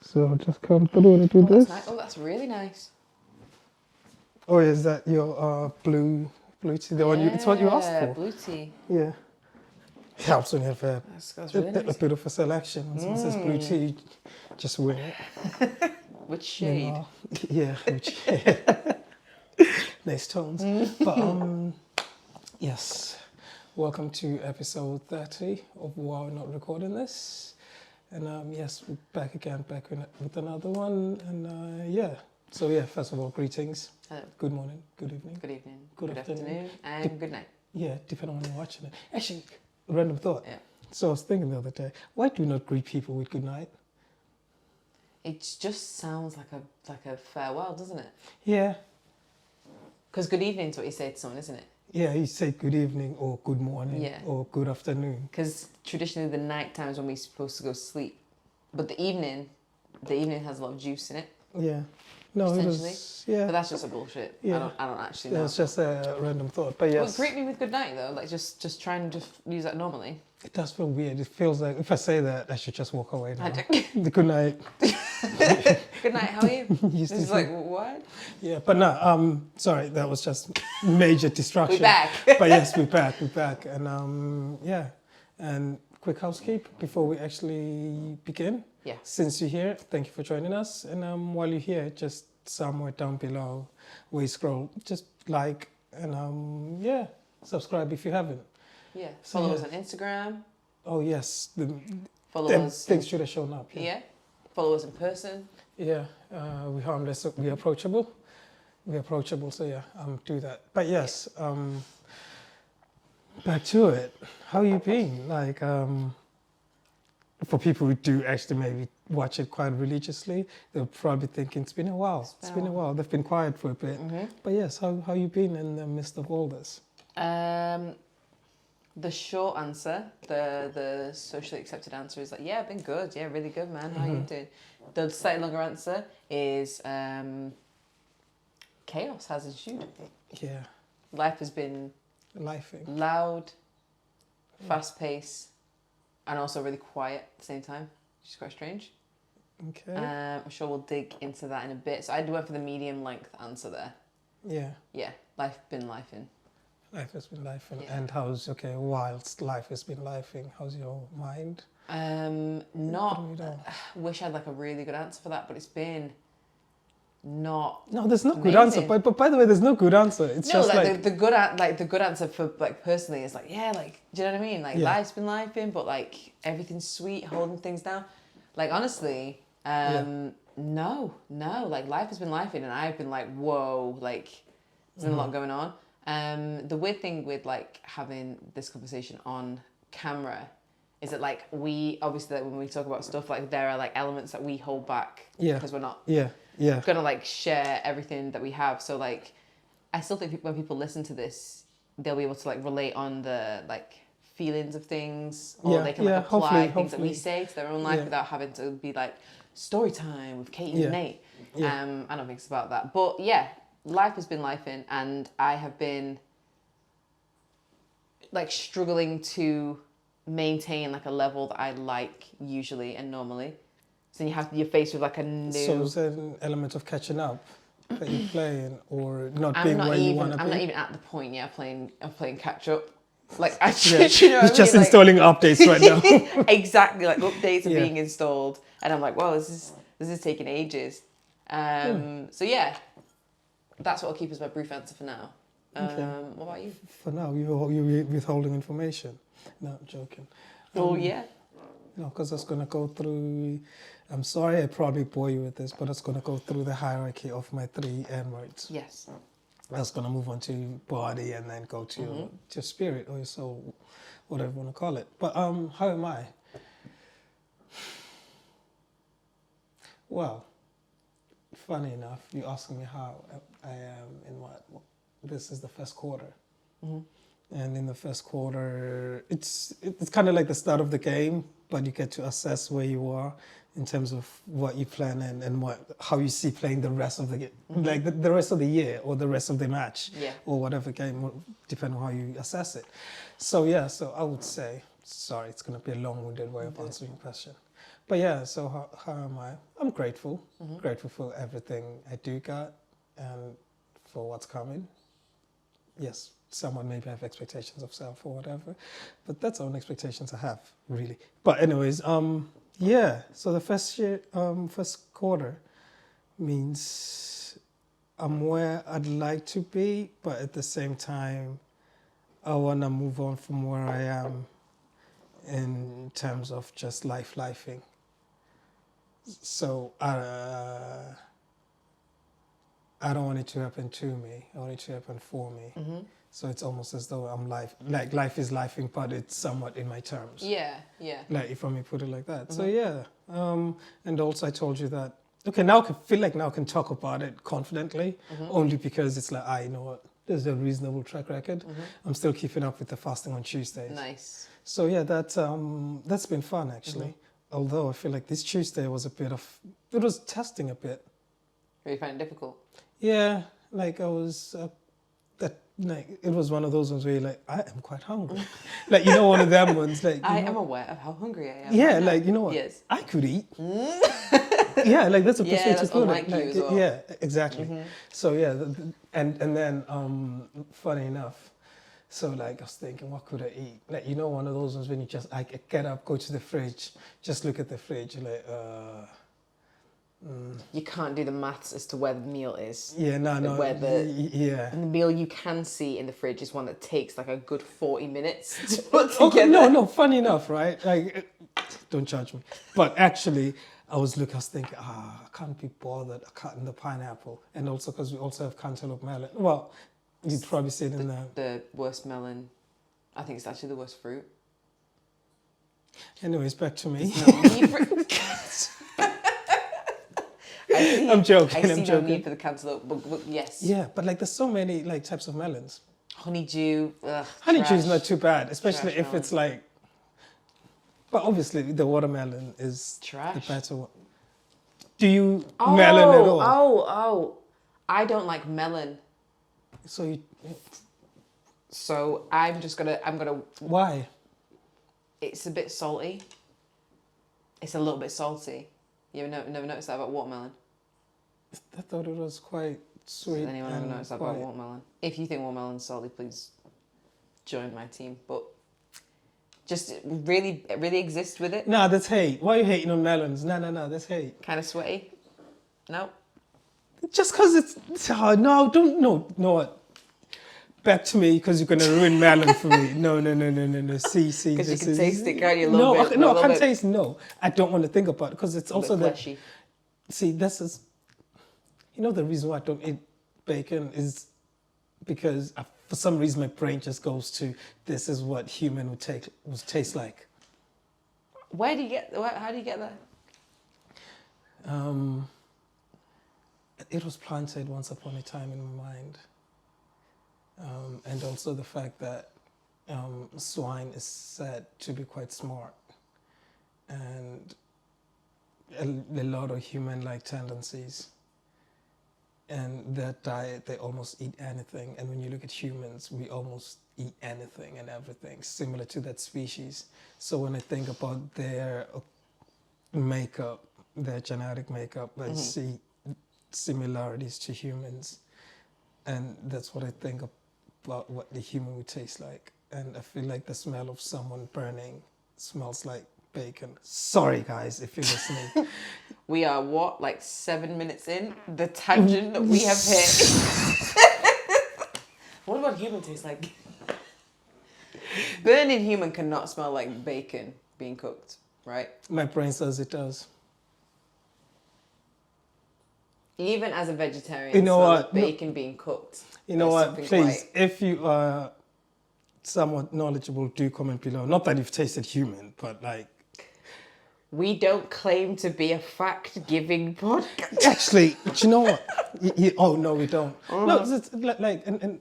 So I'll just come through to do Oh, this. that's nice. Oh, that's really nice. Oh, is that your blue tea? The one you, it's what you asked for. Blue tea. Yeah. It helps when you have That's really a nice. bit of a selection. When someone says blue tea, just wear it. Which shade? Yeah, which nice tones. But yes, welcome to episode 30 of WAWNRT recording this. And yes, we're back again, back with another one. And yeah, so yeah, first of all, greetings. Hello. Good morning, good evening. Good evening. Good afternoon. And good night. Yeah, depending on when you're watching it. Actually, random thought. Yeah. So I was thinking the other day, why do you not greet people with good night? It just sounds like a farewell, doesn't it? Yeah. Because good evening is what you say to someone, isn't it? Yeah, you say good evening or good morning or good afternoon. Because traditionally the night time is when we're supposed to go to sleep. But the evening has a lot of juice in it. Yeah. No, it Potentially. was, yeah. But that's just a bullshit. Yeah. I don't actually know. Yeah, it's just a random thought. But Well, yes, greet me with good night though. Like just try and just use that normally. it does feel weird. It feels like if I say that, I should just walk away now. I don't- The good night. Good night, how are you? Used to It's say- like, what? Yeah, but no, sorry, that was just major distraction. We're back. But yes, we're back. And yeah, and quick housekeep before we actually begin. Yeah. Since you're here, thank you for joining us. And while you're here, just somewhere down below where you scroll, just like and yeah, subscribe if you haven't. Yeah. So, Follow yeah. us on Instagram. Oh yes, Follow them us. things should have shown up. Yeah. Follow us in person. Yeah, we're harmless, we're approachable. So yeah, do that. But yes, back to it. How you been? Like, for people who do actually maybe watch it quite religiously, they'll probably thinking it's been a while. It's been a while. They've been quiet for a bit. Mm-hmm. But yes, how you been in the midst of all this? The short answer, the socially accepted answer is like, yeah, I've been good. Yeah, really good, man. How you doing? The slightly longer answer is chaos has ensued. Yeah, Life has been lifing. loud, fast-paced, and also really quiet at the same time, which is quite strange. Okay. I'm sure we'll dig into that in a bit. So I went for the medium length answer there. Yeah. Yeah, life been lifing. Life has been lifing. Yeah. And whilst life has been lifing, how's your mind? Wish I had like a really good answer for that, but it's been not. No, there's no good amazing. answer. But by the way, there's no good answer. It's No, just like the good answer for like personally is like, yeah, like, do you know what I mean? Like life's been lifing, but like everything's sweet, holding things down. Like honestly, no, like life has been lifing, and I've been like, whoa, like there's been a lot going on. The weird thing with like having this conversation on camera is that like we obviously, like, when we talk about stuff, like there are like elements that we hold back because we're not gonna like share everything that we have. So like I still think when people listen to this, they'll be able to like relate on the like feelings of things, or they can like apply things that we say to their own life without having to be like story time with Katie and Nate. I don't think it's about that, but yeah, life has been lifing, and I have been like struggling to maintain like a level that I like usually and normally. So you're faced with like a new. So is there an element of catching up that you're playing, or not being where you want to be? I'm not even at the point yet of playing catch up. Like I, Yeah. you know what I mean? Just Like, installing updates right now. exactly, like updates are being installed, and I'm like, wow, this is taking ages. So yeah, that's what I'll keep as my brief answer for now. What about you? For now, you're withholding information. No, I'm joking. Yeah. No, because I was going to go through. I'm sorry, I probably bore you with this, but I was going to go through the hierarchy of my 3 N words. Yes. I was going to move on to body and then go to your spirit or your soul, whatever you want to call it. But how am I? Well, funny enough, you're asking me how I am in what? This is the first quarter. And in the first quarter, it's kind of like the start of the game, but you get to assess where you are in terms of what you plan and how you see playing the rest of the game, like the rest of the year or the rest of the match, or whatever game, depending on how you assess it. So yeah, so I would say, sorry, it's going to be a long-winded way of answering your question, But yeah, so how am I? I'm grateful. Grateful for everything I do got and for what's coming. Yes, someone maybe have expectations of self or whatever, but that's all expectations I have, really. But anyways, yeah. So the first quarter means I'm where I'd like to be, but at the same time, I wanna move on from where I am in terms of just lifing. So I don't want it to happen to me. I want it to happen for me. So it's almost as though I'm life is lifing, but it's somewhat in my terms. Yeah, yeah. Like if I may put it like that. So yeah. And also I told you that, okay, now I feel like now I can talk about it confidently, only because it's like, you know what, there's a reasonable track record. I'm still keeping up with the fasting on Tuesdays. Nice. So yeah, that's been fun actually. Although I feel like this Tuesday was it was testing a bit. Really find it difficult? Yeah, like I was, it was one of those ones where you're like, I am quite hungry. Like, you know, one of them ones, like. I am aware of how hungry I am. Yeah, like, you know what? Yes. I could eat. Yeah, like that's a Yeah, perspective. that's unlike you as well. Yeah, exactly. So yeah, and then funny enough, so like I was thinking, what could I eat? Like, you know, one of those ones when you just get up, go to the fridge, just look at the fridge, you're like, You can't do the maths as to where the meal is. Yeah, no. And the meal you can see in the fridge is one that takes like a good 40 minutes to put together. Okay, no, funny enough, right? Like, don't judge me. But actually, I was thinking, I can't be bothered cutting the pineapple. And also because we also have cantaloupe melon. Well, you'd probably see it in the worst melon. I think it's actually the worst fruit. Anyways, back to me. No need for I'm joking. I see no need for the cantaloupe, but yes. Yeah, but like there's so many like types of melons. Honeydew. Honeydew is not too bad, especially Trash if melon. it's like. But obviously, the watermelon is Trash. the better one. Do you melon at all? Oh. I don't like melon. So I'm gonna. Why? It's a bit salty. It's a little bit salty. You never noticed that about watermelon? I thought it was quite sweet. Has anyone ever noticed that about watermelon? If you think watermelon's salty, please join my team. But just really exist with it. Nah, that's hate. Why are you hating on melons? No, that's hate. Kind of sweaty. No. Just because it's hard. No, don't. No, what? Back to me because you're gonna ruin melon for me. No. See. Because you can taste it, can't you? I can't taste. No, I don't want to think about it because it's also that. See, this is. You know the reason why I don't eat bacon is because for some reason my brain just goes to this is what human would taste like. How do you get that? It was planted once upon a time in my mind. And also the fact that swine is said to be quite smart and a lot of human-like tendencies. And that diet, they almost eat anything. And when you look at humans, we almost eat anything and everything, similar to that species. So when I think about their makeup, their genetic makeup, I see similarities to humans. And that's what I think about what the human would taste like. And I feel like the smell of someone burning smells like bacon. Sorry, guys, if you're listening. We are, like 7 minutes in? The tangent that we have hit. What about human taste like? Burning human cannot smell like bacon being cooked, right? My brain says it does. Even as a vegetarian, you know what? Bacon being cooked. You know what? Please, if you are somewhat knowledgeable, do comment below. Not that you've tasted human, but like. We don't claim to be a fact-giving podcast. Actually, do you know what? Oh no, we don't. No, it's like and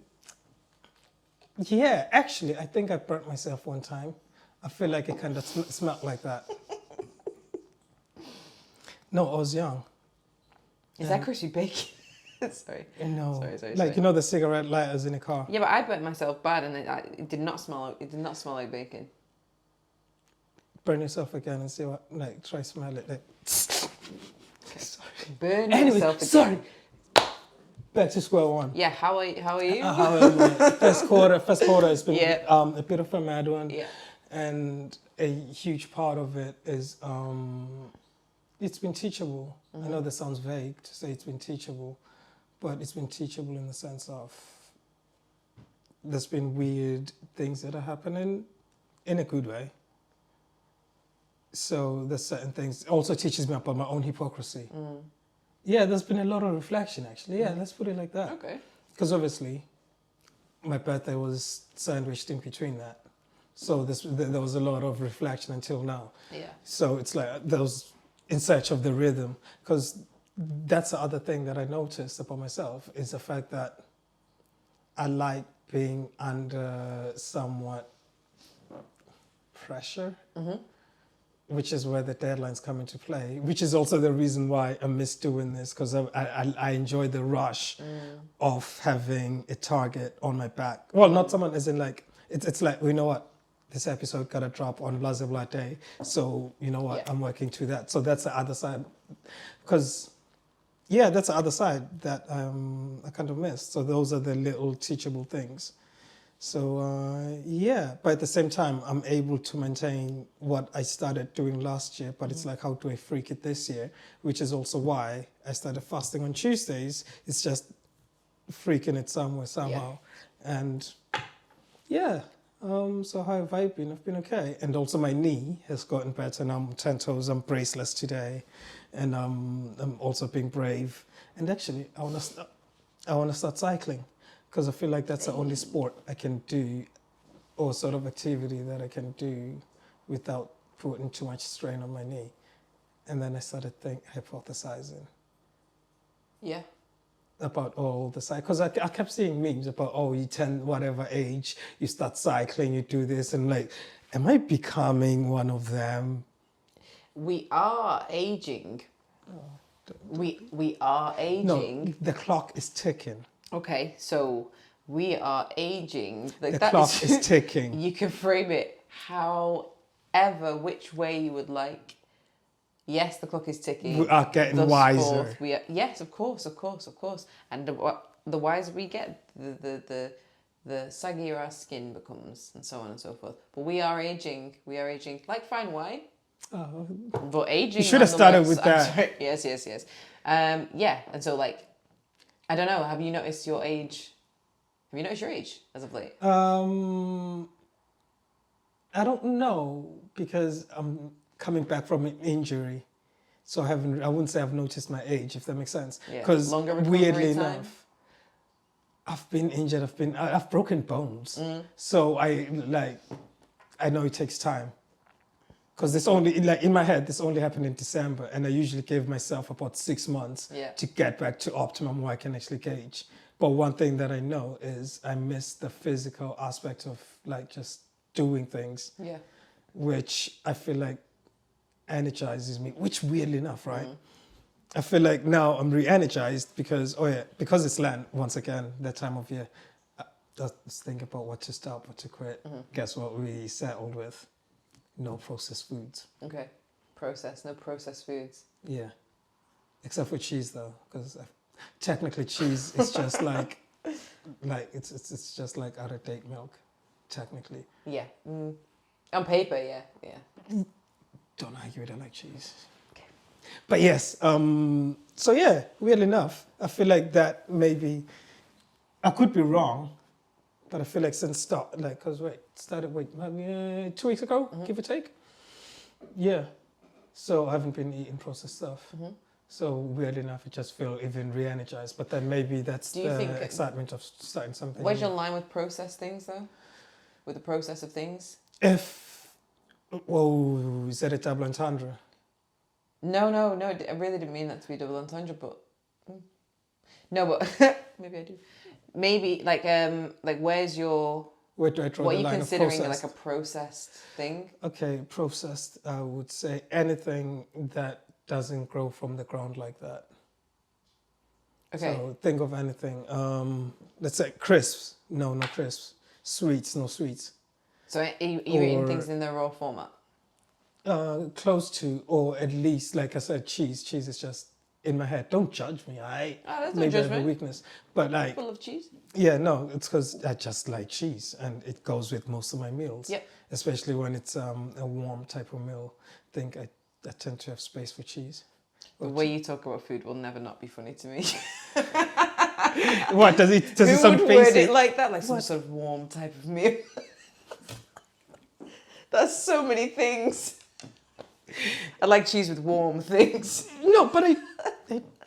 yeah. Actually, I think I burnt myself one time. I feel like it kind of smelled like that. No, I was young. Is that crispy bacon? Sorry. No. Sorry. Like, you know the cigarette lighters in a car? Yeah, but I burnt myself bad and it did not smell like bacon. burn yourself again and see what, like, try smell it. Like, sorry. Burn Anyway, yourself again. sorry. Back to square one. Yeah, how are you? How am I? First quarter has been a bit of a mad one. Yeah. And a huge part of it is it's been teachable. I know that sounds vague to say it's been teachable, but it's been teachable in the sense of there's been weird things that are happening in a good way. So there's certain things. It also teaches me about my own hypocrisy. Yeah, there's been a lot of reflection, actually. Yeah, let's put it like that. Okay. Because obviously, my birthday was sandwiched in between that. So there was a lot of reflection until now. Yeah. So it's like there was in search of the rhythm. Because that's the other thing that I noticed about myself is the fact that I like being under somewhat pressure. Which is where the deadlines come into play, which is also the reason why I miss doing this, because I enjoy the rush of having a target on my back. Well, not someone as in like, it's like, you know what, this episode got to drop on blah, blah, blah day. So, you know what, I'm working to that. So that's the other side. Because, yeah, that's the other side that I kind of missed. So those are the little teachable things. So, yeah, but at the same time, I'm able to maintain what I started doing last year, but it's like, how do I freak it this year? Which is also why I started fasting on Tuesdays. It's just freaking it somewhere, somehow. Yeah. And yeah, so how have I been? I've been okay. And also my knee has gotten better, and I'm 10 toes, I'm braceless today. And I'm also being brave. And actually, I want to start cycling. Because I feel like that's the only sport I can do, or sort of activity that I can do without putting too much strain on my knee. And then I started hypothesizing. Yeah. About all the cycling. Because I kept seeing memes about, oh, you 10 whatever age, you start cycling, you do this. And like, am I becoming one of them? We are aging. We are aging. No, the clock is ticking. Okay, so we are aging. Like, the clock is ticking. You can frame it however, which way you would like. Yes, the clock is ticking. We are getting wiser. Yes, of course. And the wiser we get, the saggier our skin becomes, and so on and so forth. But we are aging. We are aging like fine wine. Oh. But aging. You should have started with that. Sorry. Yes. Yeah, and so like, I don't know. Have you noticed your age? Have you noticed your age as of late? I don't know, because I'm coming back from an injury, so I wouldn't say I've noticed my age, if that makes sense. Because weirdly enough, I've been injured. I've broken bones, so I know it takes time. Because this only, like in my head, this only happened in December, and I usually give myself about 6 months to get back to optimum where I can actually gauge. But one thing that I know is I miss the physical aspect of like just doing things, which I feel like energizes me, which weirdly enough, right? I feel like now I'm re-energized because it's land, once again, that time of year. Let's think about what to stop, what to quit. Guess what we settled with? No processed foods. Okay. No processed foods. Yeah. Except for cheese though, because technically cheese is just like it's just like out of date milk, technically. Yeah. On paper, yeah. Don't argue with it, I like cheese. Okay. But yes, so yeah, weirdly enough, I feel like that maybe, I could be wrong, but I feel like since started 2 weeks ago, give or take. Yeah. So I haven't been eating processed stuff. So weirdly enough, I just feel even re-energized. But then maybe that's the excitement of starting something. Where's your line with processed things though? With the process of things? Is that a double entendre? No, I really didn't mean that to be double entendre, but no, but maybe I do. Maybe like where's your, where do I draw what the are you line considering of like a processed thing? Okay, processed, I would say anything that doesn't grow from the ground like that. Okay. So think of anything. Let's say crisps. No, not crisps. Sweets, no sweets. So are you eating things in their raw format? Close to, or at least, like I said, cheese. Cheese is just in my head. Don't judge me. There's no Maybe I have a judgment. weakness, but like, Full of cheese. yeah, no, it's because I just like cheese, and it goes with most of my meals. Yep. Especially when it's a warm type of meal. I think I tend to have space for cheese. The way you talk about food will never not be funny to me. What does it? Does it Who sound would word fancy? it like that? Like some sort of warm type of meal. That's so many things. I like cheese with warm things. No, but I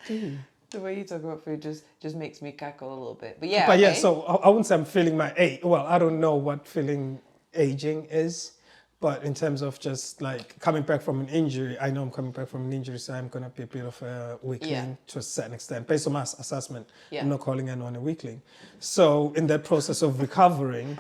do. The way you talk about food just makes me cackle a little bit. But yeah. But yeah, okay. so I wouldn't say I'm feeling my age. Well, I don't know what feeling aging is, but in terms of just like coming back from an injury, I know I'm coming back from an injury, so I'm gonna be a bit of a weakling to a certain extent, based on my assessment. Yeah. I'm not calling anyone a weakling. So in that process of recovering,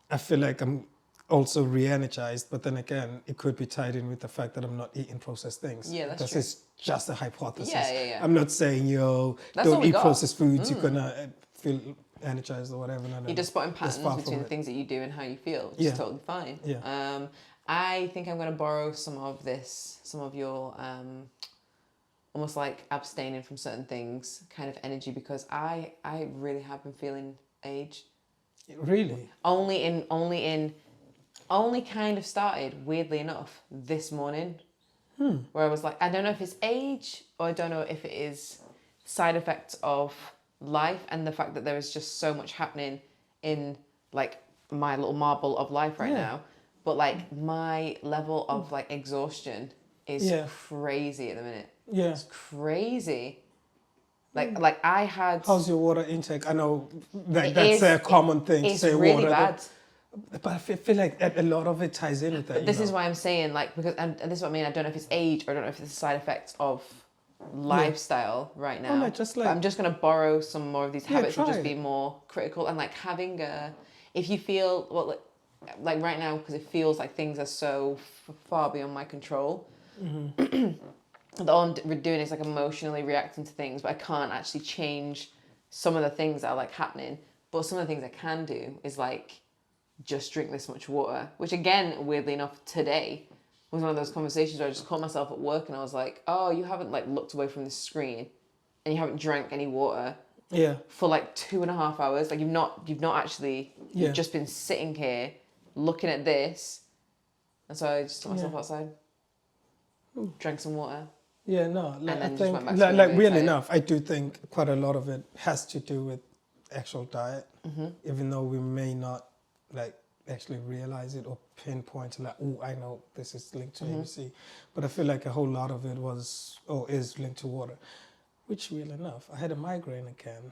I feel like I'm also re-energized, but then again, it could be tied in with the fact that I'm not eating processed things. Yeah, that's this true. is just a hypothesis. Yeah. I'm not saying That's all don't we eat got. processed foods. You're gonna feel energized or whatever. No, You're just spotting That's patterns far between from the it. things that you do and how you feel, which Yeah. is totally fine. Yeah. I think I'm going to borrow some of your almost like abstaining from certain things kind of energy, because I really have been feeling aged. Really? Only kind of started, weirdly enough, this morning, where I was like, I don't know if it's age or I don't know if it is side effects of life and the fact that there is just so much happening in like my little marble of life right now. But like my level of like exhaustion is crazy at the minute. Yeah. It's crazy. Like I had. How's your water intake? I know that's a common thing to It's say really water. bad. But I feel like a lot of it ties in with that. This is why I'm saying like, because and this is what I mean. I don't know if it's age or I don't know if it's a side effect of lifestyle right now. no, just like- but I'm just gonna borrow some more of these habits and try just it. be more critical and like having if you feel like right now, because it feels like things are so far beyond my control. All I'm doing is like emotionally reacting to things, but I can't actually change some of the things that are like happening. But some of the things I can do is like just drink this much water, which again, weirdly enough, today was one of those conversations where I just caught myself at work and I was like, oh, you haven't like looked away from the screen and you haven't drank any water for like 2.5 hours. Like you've not actually, you've just been sitting here looking at this. And so I just took myself outside, drank some water. Yeah, no, like, then I just think, went back to like, being like really weirdly tired. enough, I do think quite a lot of it has to do with actual diet, even though we may not like actually realize it or pinpoint like, oh, I know this is linked to ABC, but I feel like a whole lot of it was or is linked to water, which weirdly enough, I had a migraine again.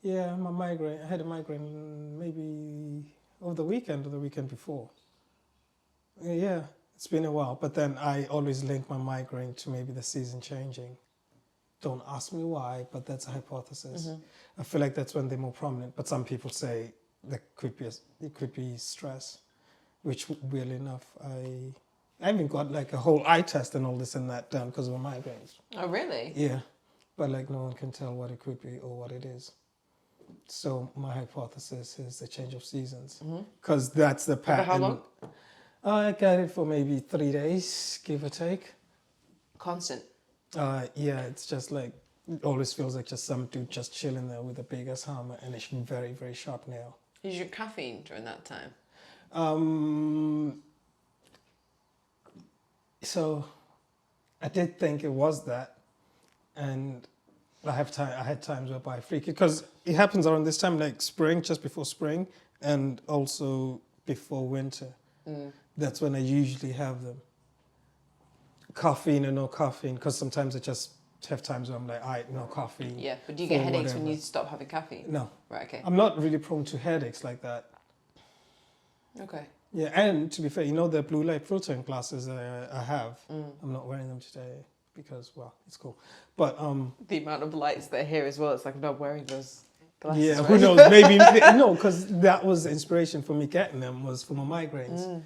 Yeah, my migraine. I had a migraine maybe over the weekend or the weekend before. Yeah. It's been a while, but then I always link my migraine to maybe the season changing. Don't ask me why, but that's a hypothesis. I feel like that's when they're more prominent, but some people say it could be stress, which weirdly enough, I even got like a whole eye test and all this and that done because of my migraines. Oh, really? Yeah, but like no one can tell what it could be or what it is. So my hypothesis is the change of seasons, because that's the pattern. For how long? I got it for maybe 3 days, give or take. Constant. Yeah, it's just like, it always feels like just some dude just chilling there with a big ass hammer and a very, very sharp nail. Did you drink caffeine during that time? So I did think it was that, and I had times whereby I freak it, because it happens around this time, like spring, just before spring, and also before winter. That's when I usually have them. Caffeine or no caffeine, because sometimes I just have times where I'm like, all right, no caffeine. Yeah, but do you get headaches when whatever. you stop having caffeine? No. Right, okay. I'm not really prone to headaches like that. Okay. Yeah, and to be fair, you know the blue light filtering glasses I have, I'm not wearing them today because, well, it's cool. But The amount of lights that are here as well, it's like I'm not wearing those glasses. yeah, right? who knows? Maybe no, because that was the inspiration for me getting them, was for my migraines.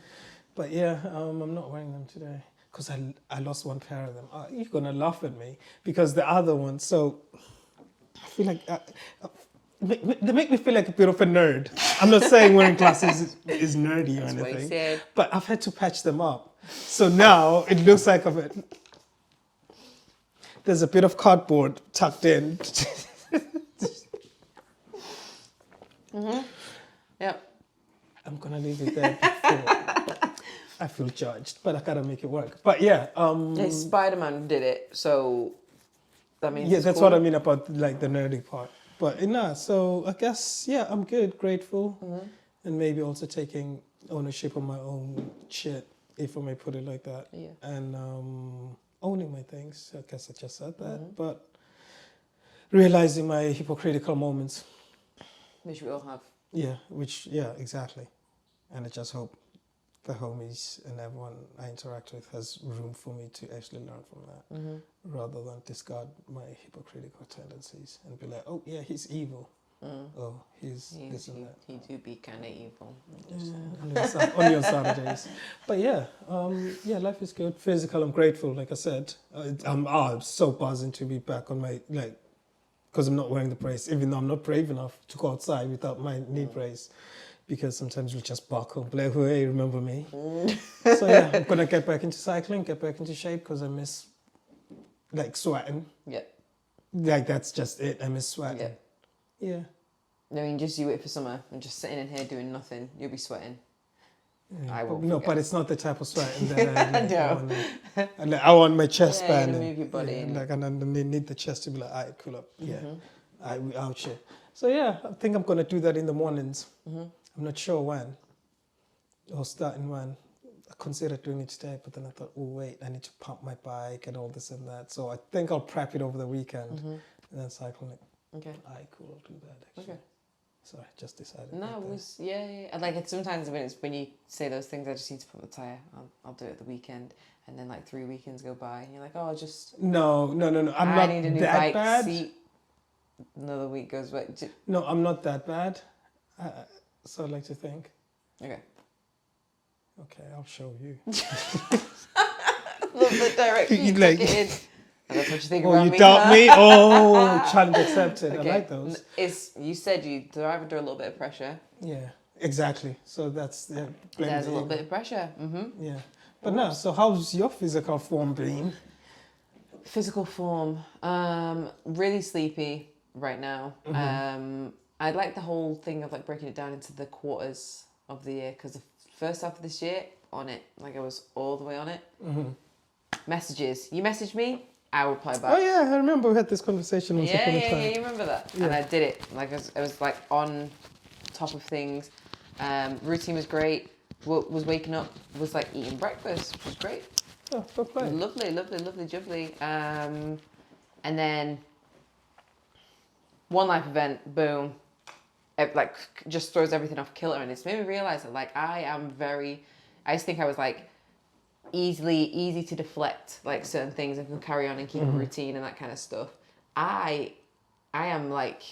But yeah, I'm not wearing them today because I lost one pair of them. You're gonna laugh at me because the other one. So I feel like they make me feel like a bit of a nerd. I'm not saying wearing glasses is nerdy or That's what he anything, said. but I've had to patch them up. So now it looks like there's a bit of cardboard tucked in. Yep. I'm gonna leave it there before I feel judged, but I gotta make it work. But yeah, Hey, Spider-Man did it, so that means yeah, it's that's cool. what I mean about like the nerdy part. But nah, so I guess yeah, I'm good, grateful, and maybe also taking ownership of my own shit, if I may put it like that, Yeah. and owning my things. I guess I just said that, but realizing my hypocritical moments. Which we all have. Yeah, exactly, and I just hope the homies and everyone I interact with has room for me to actually learn from that, rather than discard my hypocritical tendencies and be like, oh yeah, he's evil. Oh, he's this and that. He do be kind of evil. Only on Saturdays. But yeah, life is good. Physical, I'm grateful. Like I said, I'm so buzzing to be back on my because I'm not wearing the brace, even though I'm not brave enough to go outside without my knee brace. Because sometimes we just buckle, be like, hey, remember me? So yeah, I'm gonna get back into cycling, get back into shape because I miss like sweating. Yeah. Like that's just it. I miss sweating. Yeah. Yeah. No, you just you wait for summer and just sitting in here doing nothing. You'll be sweating. Yeah, I won't. no, but it's not the type of sweating that I No. I want my chest Yeah, band. you move your body and I need the chest to be like, alright, cool up. Yeah. We out here. So yeah, I think I'm gonna do that in the mornings. I'm not sure when. Or starting when. I considered doing it today, but then I thought, oh wait, I need to pump my bike and all this and that. So I think I'll prep it over the weekend and then cycle it. Okay. Alright, cool, I'll do that actually. Okay. So I just decided. No, it was yeah. And like it's sometimes when you say those things, I just need to put the tire. I'll do it at the weekend, and then like 3 weekends go by, and you're like, oh, just No. I'm I not need a new that bike bad. seat. Another week goes by. No, I'm not that bad. So I like to think. Okay. Okay, I'll show you. Love the direction you Like- took it in. And that's what you think Oh, about you me. doubt me? Oh, challenge accepted. Okay. I like those. You said you drive under a little bit of pressure. Yeah, exactly. So that's There's a little bit of pressure. Yeah, but no. So how's your physical form been? Physical form, really sleepy right now. I like the whole thing of like breaking it down into the quarters of the year, because the first half of this year on it, like I was all the way on it. Messages, you message me, I will reply back. Oh yeah, I remember we had this conversation once upon a time. Yeah, you remember that? Yeah. And I did it. Like I was like on top of things. Routine was great. Was waking up, was like eating breakfast, which was great. Oh, fair play. Lovely, jubbly. And then one life event, boom. It like just throws everything off kilter, and it's made me realise that like I used to think I was like easy to deflect like certain things and can carry on and keep a routine and that kind of stuff. I am like,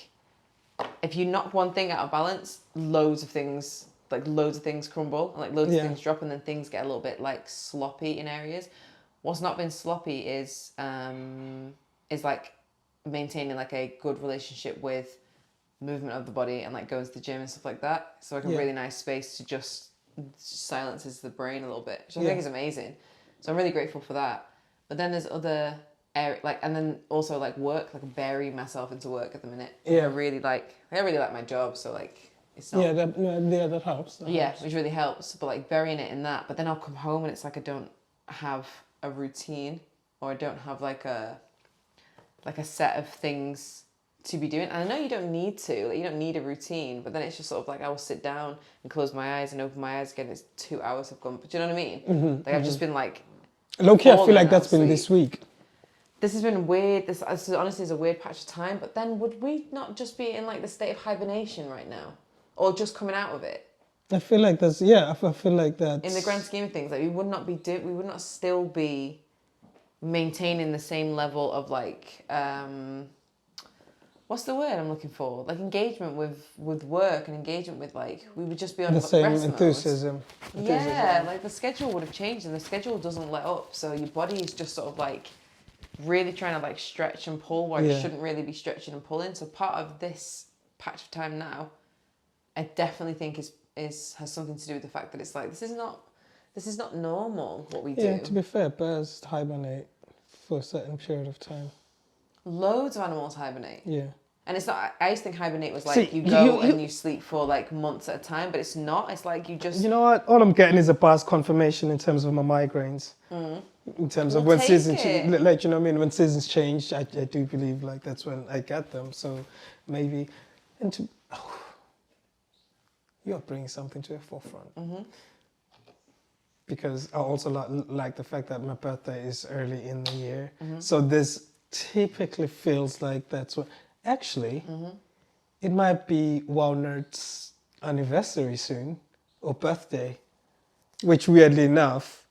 if you knock one thing out of balance, loads of things crumble, and like loads of things drop, and then things get a little bit like sloppy in areas. What's not been sloppy is like maintaining like a good relationship with movement of the body and like going to the gym and stuff like that. So like a really nice space to just silences the brain a little bit, which I think is amazing. So I'm really grateful for that. But then there's other like, and then also like work, like burying myself into work at the minute. I really like my job, so like it's not that helps. which really helps. But like burying it in that, but then I'll come home and it's like I don't have a routine, or I don't have like a set of things to be doing. And I know you don't need to, like, you don't need a routine, but then it's just sort of like I will sit down and close my eyes and open my eyes again. It's 2 hours have gone, but do you know what I mean? Like I've just been like, low-key, I feel like that's been this week. This has been weird. This honestly is a weird patch of time. But then would we not just be in like the state of hibernation right now, or just coming out of it? I feel like that's I feel like that. In the grand scheme of things, like we would not still be maintaining the same level of like what's the word I'm looking for? Like engagement with work and engagement with like, we would just be on the same rest enthusiasm. mode. Yeah, like the schedule would have changed, and the schedule doesn't let up. So your body is just sort of like really trying to like stretch and pull where it shouldn't really be stretching and pulling. So part of this patch of time now, I definitely think has something to do with the fact that it's like, this is not This is not normal what we Yeah, do. to be fair, birds hibernate for a certain period of time. Loads of animals hibernate. Yeah. And it's not, I used to think hibernate was like See, you go and you sleep for like months at a time, but it's not. It's like you just. You know what? All I'm getting is a past confirmation in terms of my migraines. In terms of We'll when take seasons, it. like, you know what I mean? When seasons change, I do believe like that's when I get them. So maybe, and to, you're bringing something to the forefront. Because I also like the fact that my birthday is early in the year. So this typically feels like that's what, actually, it might be WAWNRT's anniversary soon, or birthday, which weirdly enough,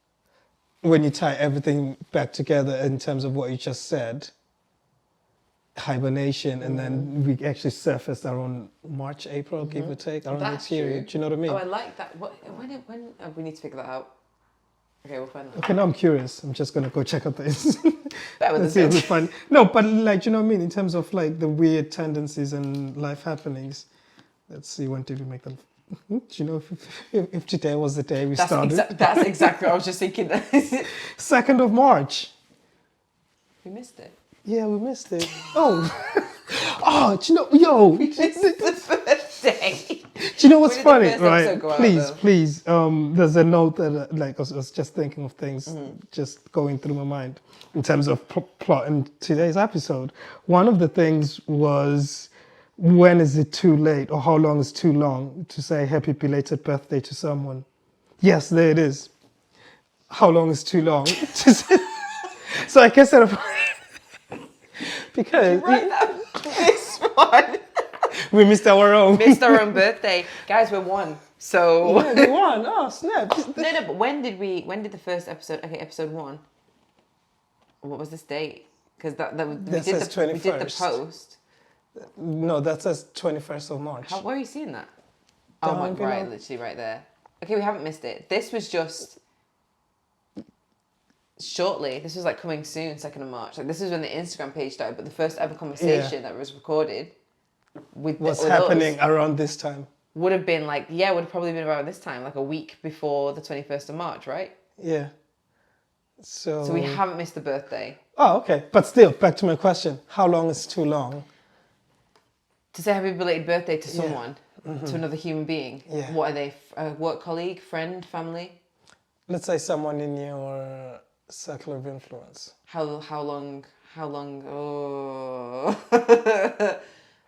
when you tie everything back together in terms of what you just said, hibernation, and then we actually surfaced around March, April, give or take, around That's this period. true. Do you know what I mean? Oh, I like that. When we need to figure that out. Okay, we'll find that. Okay, now I'm curious. I'm just gonna go check out this. Better with and this see if we bitch. find. No, but like, you know what I mean? In terms of like the weird tendencies and life happenings. Let's see, when did we make them? Do you know if today was the day we started? That's exactly what I was just thinking. 2nd of March. We missed it. Yeah, we missed it. Oh, oh, do you know, yo, It's the birthday. do you know what's When did the funny, first right? episode go out, Please, though? please. There's a note that like I was just thinking of things, just going through my mind in terms of plot in today's episode. One of the things was, when is it too late, or how long is too long to say happy belated birthday to someone? Yes, there it is. How long is too long to say? So I guess because Right now, this one. we missed our own. Missed our own birthday. Guys, we're one. So. Yeah, we won. Oh, snap. No, but when did the first episode, okay, episode 1, what was this date? Because we did says the 21st. post. No, that says 21st of March. Where are you seeing that? Oh my, Down below. right, literally right there. Okay, we haven't missed it. This was just shortly. This was like coming soon, 2nd of March. Like, this is when the Instagram page started, but the first ever conversation that was recorded with What's with happening us around this time? would have been like, would have probably been around this time, like a week before the 21st of March, right? Yeah. So So we haven't missed the birthday. Oh, okay. But still, back to my question. How long is too long? To say happy belated birthday to someone, to another human being. Yeah. What are they? A work colleague, friend, family? Let's say someone in your circle of influence. How long? Oh, there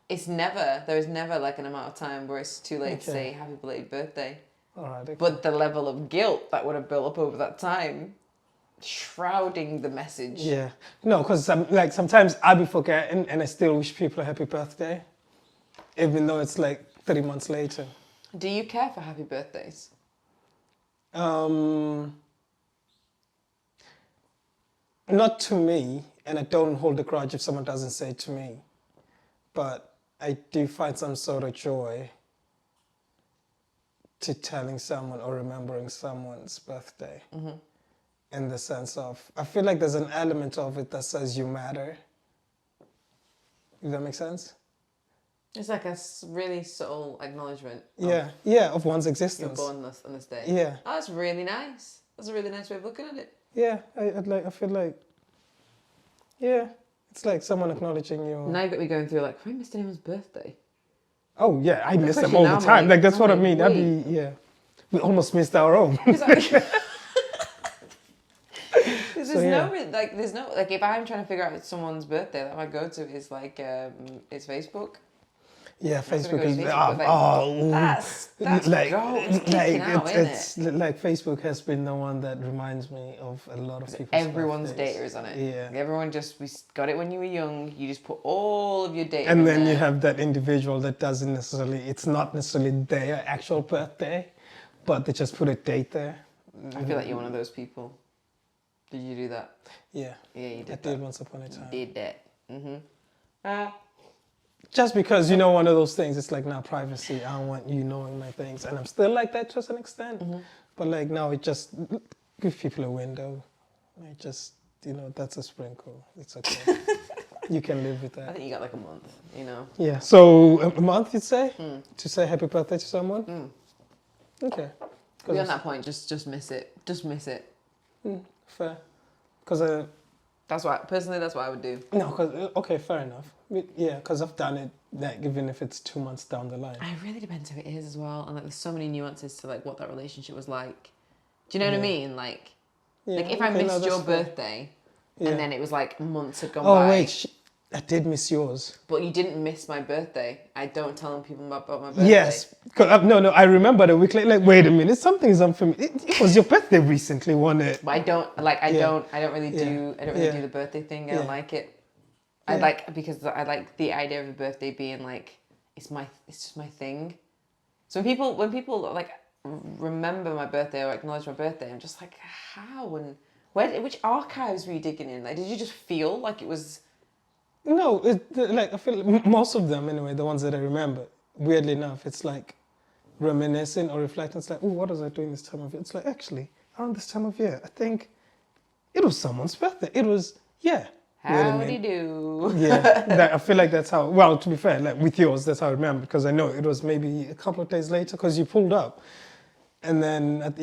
is never like an amount of time where it's too late to say happy belated birthday. All right. Okay. But the level of guilt that would have built up over that time, shrouding the message. Yeah. No, because like sometimes I'll be forgetting and I still wish people a happy birthday, even though it's like 3 months later. Do you care for happy birthdays? Not to me, and I don't hold a grudge if someone doesn't say it to me, but I do find some sort of joy to telling someone or remembering someone's birthday. In the sense of, I feel like there's an element of it that says you matter. Does that make sense? It's like a really subtle acknowledgement. Yeah, of one's You're existence. born on this day. Yeah. Oh, that's really nice. That's a really nice way of looking at it. Yeah, I feel like, yeah, it's like someone acknowledging you. Now you've got me going through like, have I missed anyone's birthday? Oh yeah, I miss them Especially all now, the time. like, Like that's what I I'm mean. like, That'd be, yeah. We almost missed our own. There's yeah. there's no if I'm trying to figure out someone's birthday, that my go-to is like it's Facebook. Yeah, I'm gonna Facebook go is to Facebook, but, that's like gold. It's kicking out, isn't it's like Facebook has been the one that reminds me of a lot of people. Everyone's data is on it. Yeah. Everyone we got it when you were young. You just put all of your data. And in then there. you have that individual that doesn't necessarily, it's not necessarily their actual birthday, but they just put a date there. I feel like you're one of those people. Did you do that? Yeah. Yeah, you did. I did once upon a time. You did that. Just because, you know, one of those things, it's like, now privacy, I don't want you knowing my things. And I'm still like that to an extent. But like now it just gives people a window. I just, you know, that's a sprinkle. It's okay. You can live with I that. think you got like a month. You know. Yeah. So a month, you'd say? To say happy birthday to someone? Okay. Beyond that point, just miss it. Just miss it. Fair. Because that's what I would do. no, because okay, fair enough. Yeah, because I've done it. Like even if it's 2 months down the line. It really depends who it is as well, and like there's so many nuances to like what that relationship was like. Do you know what I mean? Like if I missed your birthday, and then it was like months had gone by. Oh wait, I did miss yours. But you didn't miss my birthday. I don't tell people about my birthday. Yes, no, I remember the week later. Like, wait a minute, something is unfamiliar. It was your birthday recently, wasn't it? But I don't really do the birthday thing. I don't like it. I like because I like the idea of the birthday being like it's just my thing. So when people like remember my birthday or acknowledge my birthday, I'm just like, how and which archives were you digging in? Like, did you just feel like it was? No, like I feel like most of them anyway, the ones that I remember. Weirdly enough, it's like reminiscing or reflecting. It's like, oh, what was I doing this time of year? It's like actually around this time of year, I think it was someone's birthday. It was Howdy do. Yeah, I feel like that's how. Well, to be fair, like with yours, that's how I remember because I know it was maybe a couple of days later because you pulled up, and then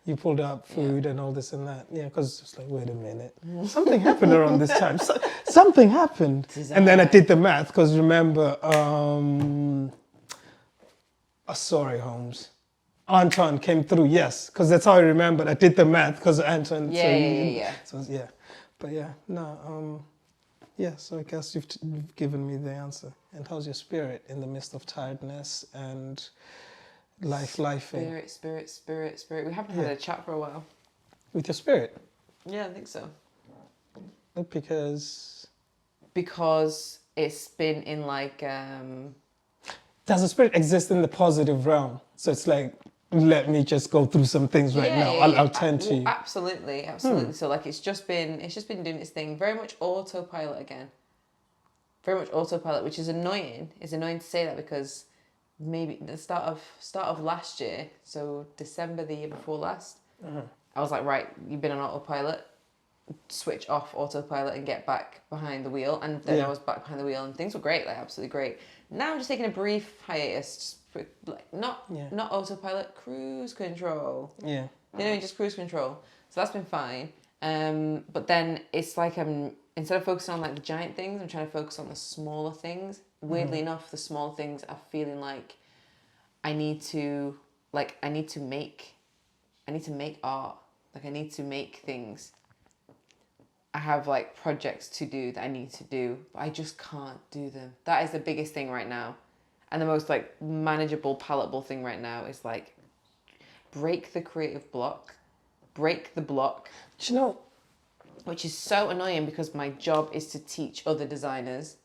you pulled up food and all this and that. Yeah, because it's like, wait a minute, something happened around this time. Something happened, and then I did the math because remember, sorry, Holmes. Anton came through, yes, because that's how I remembered. I did the math because Anton. Yeah. So yeah. But so I guess you've given me the answer. And how's your spirit in the midst of tiredness and lifing? Spirit. We haven't had a chat for a while. With your spirit? Yeah, I think so. Because it's been in like... Does the spirit exist in the positive realm? So it's like, let me just go through some things right now. I'll tend to you. Absolutely. So like it's just been doing its thing. Very much autopilot again. Very much autopilot, which is annoying. It's annoying to say that because maybe the start of last year, so December the year before last, I was like, right, you've been on autopilot. Switch off autopilot and get back behind the wheel. And then I was back behind the wheel and things were great, like absolutely great. Now I'm just taking a brief hiatus. Like not autopilot, cruise control. Yeah. Just cruise control. So that's been fine. But then it's like instead of focusing on like the giant things, I'm trying to focus on the smaller things. Weirdly enough, the small things are feeling like I need to make art. Like I need to make things. I have like projects to do that I need to do, but I just can't do them. That is the biggest thing right now. And the most like manageable, palatable thing right now is like break the creative block, break the block. Do you know? Which is so annoying because my job is to teach other designers.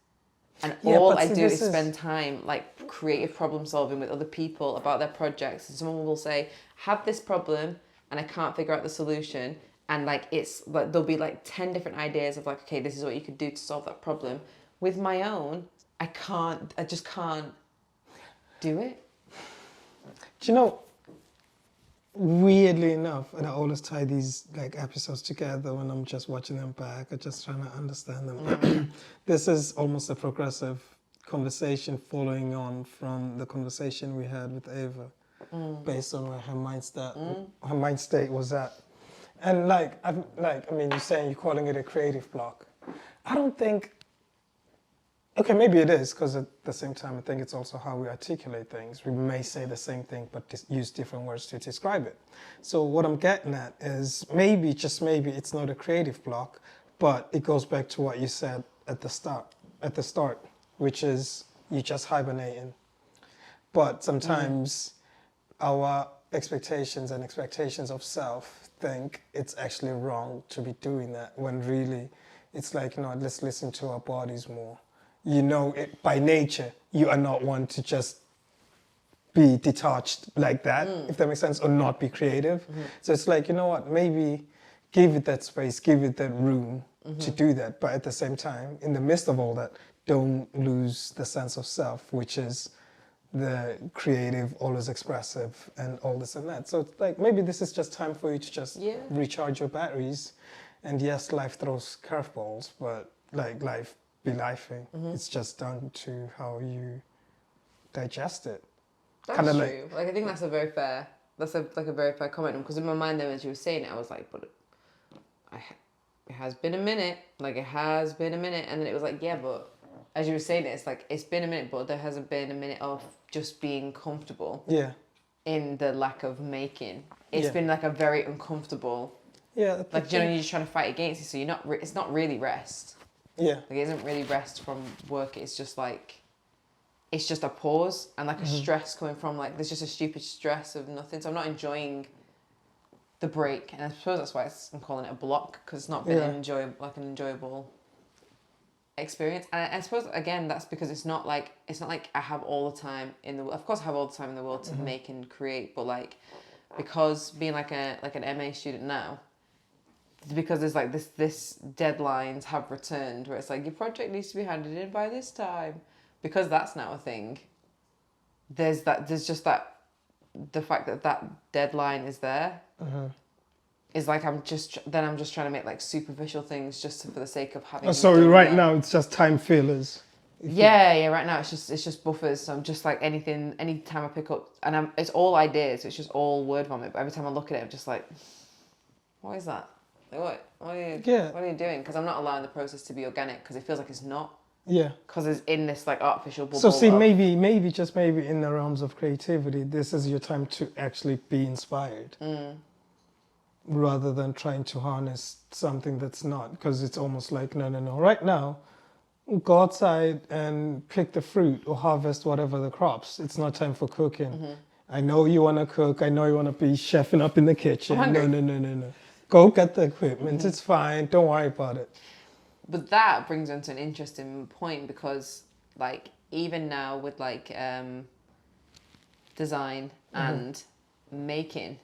And all I do is spend time like creative problem solving with other people about their projects. And someone will say, have this problem and I can't figure out the solution. And like it's like there'll be like 10 different ideas of like, okay, this is what you could do to solve that problem. With my own, I just can't do it. Do you know, weirdly enough, and I always tie these like episodes together when I'm just watching them back or just trying to understand them. This is almost a progressive conversation following on from the conversation we had with Ava, based on where her mind state was at. And you're saying you're calling it a creative block. I don't think. Okay, maybe it is, because at the same time, I think it's also how we articulate things. We may say the same thing, but use different words to describe it. So what I'm getting at is maybe, just maybe, it's not a creative block, but it goes back to what you said at the start, which is you just hibernating. But sometimes our expectations of self think it's actually wrong to be doing that, when really it's like, let's listen to our bodies more. By nature, you are not one to just be detached like that, if that makes sense, or not be creative. So it's like, maybe give it that space, give it that room to do that. But at the same time, in the midst of all that, don't lose the sense of self, which is the creative, always expressive, and all this and that. So it's like, maybe this is just time for you to just recharge your batteries. And yes, life throws curveballs, but like life be lifing. It's just down to how you digest it. That's true. I think that's a very fair That's a very fair comment, because in my mind then as you were saying it, I was like, but it has been a minute, like it has been a minute, and then it was like, yeah, but as you were saying it, it's like it's been a minute, but there hasn't been a minute of just being comfortable. Yeah. In the lack of making, it's been like a very uncomfortable. Yeah. Like you're just trying to fight against it, so you're not. It's not really rest. Yeah. Like it isn't really rest from work. It's just like, it's just a pause and like a stress coming from like there's just a stupid stress of nothing. So I'm not enjoying the break, and I suppose that's why I'm calling it a block, because it's not been an enjoyable experience. And I suppose again that's because it's not like I have all the time in the world. Of course I have all the time in the world to make and create, but like because being like an MA student now, because there's like this deadlines have returned where it's like your project needs to be handed in by this time, because that's now a thing. There's just that the fact that deadline is there is like I'm just trying to make like superficial things just for the sake of having. So right now it's just time fillers. Yeah. Right now it's just buffers. So I'm just like any time I pick up, and it's all ideas. It's just all word vomit. But every time I look at it, I'm just like, what is that? Like what are you doing? Because I'm not allowing the process to be organic, because it feels like it's not. Yeah. Because it's in this like artificial bubble. So see, maybe in the realms of creativity, this is your time to actually be inspired. Rather than trying to harness something that's not, because it's almost like, no. Right now, go outside and pick the fruit or harvest whatever the crops. It's not time for cooking. I know you want to cook. I know you want to be chefing up in the kitchen. No. Go get the equipment. It's fine. Don't worry about it. But that brings on to an interesting point, because like even now with like design and making,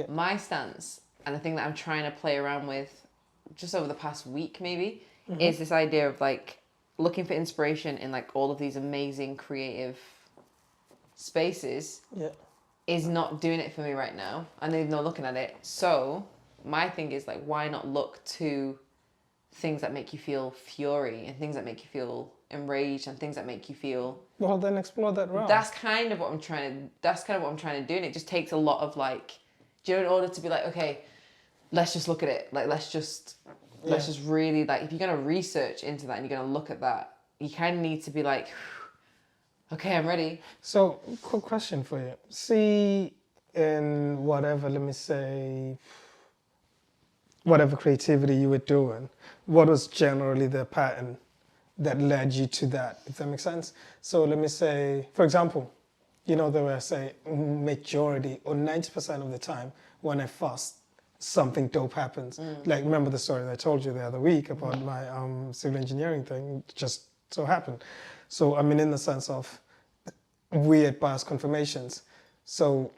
my stance and the thing that I'm trying to play around with just over the past week maybe is this idea of like looking for inspiration in like all of these amazing creative spaces is not doing it for me right now, and they're not looking at it. So my thing is like, why not look to things that make you feel fury and things that make you feel enraged and things that make you feel. Well, then explore that route. That's kind of what I'm trying to do, and it just takes a lot of like, do you know, in order to be like, okay, let's just look at it. Like, let's just really, like, if you're going to research into that and you're going to look at that, you kind of need to be like, okay, I'm ready. So, quick question for you. See, in whatever, let me say, whatever creativity you were doing, what was generally the pattern that led you to that, if that makes sense? So let me say, for example, you know, there were, say, majority or 90% of the time when I fast, something dope happens. Like, remember the story that I told you the other week about my civil engineering thing? It just so happened. So, I mean, in the sense of weird bias confirmations. So,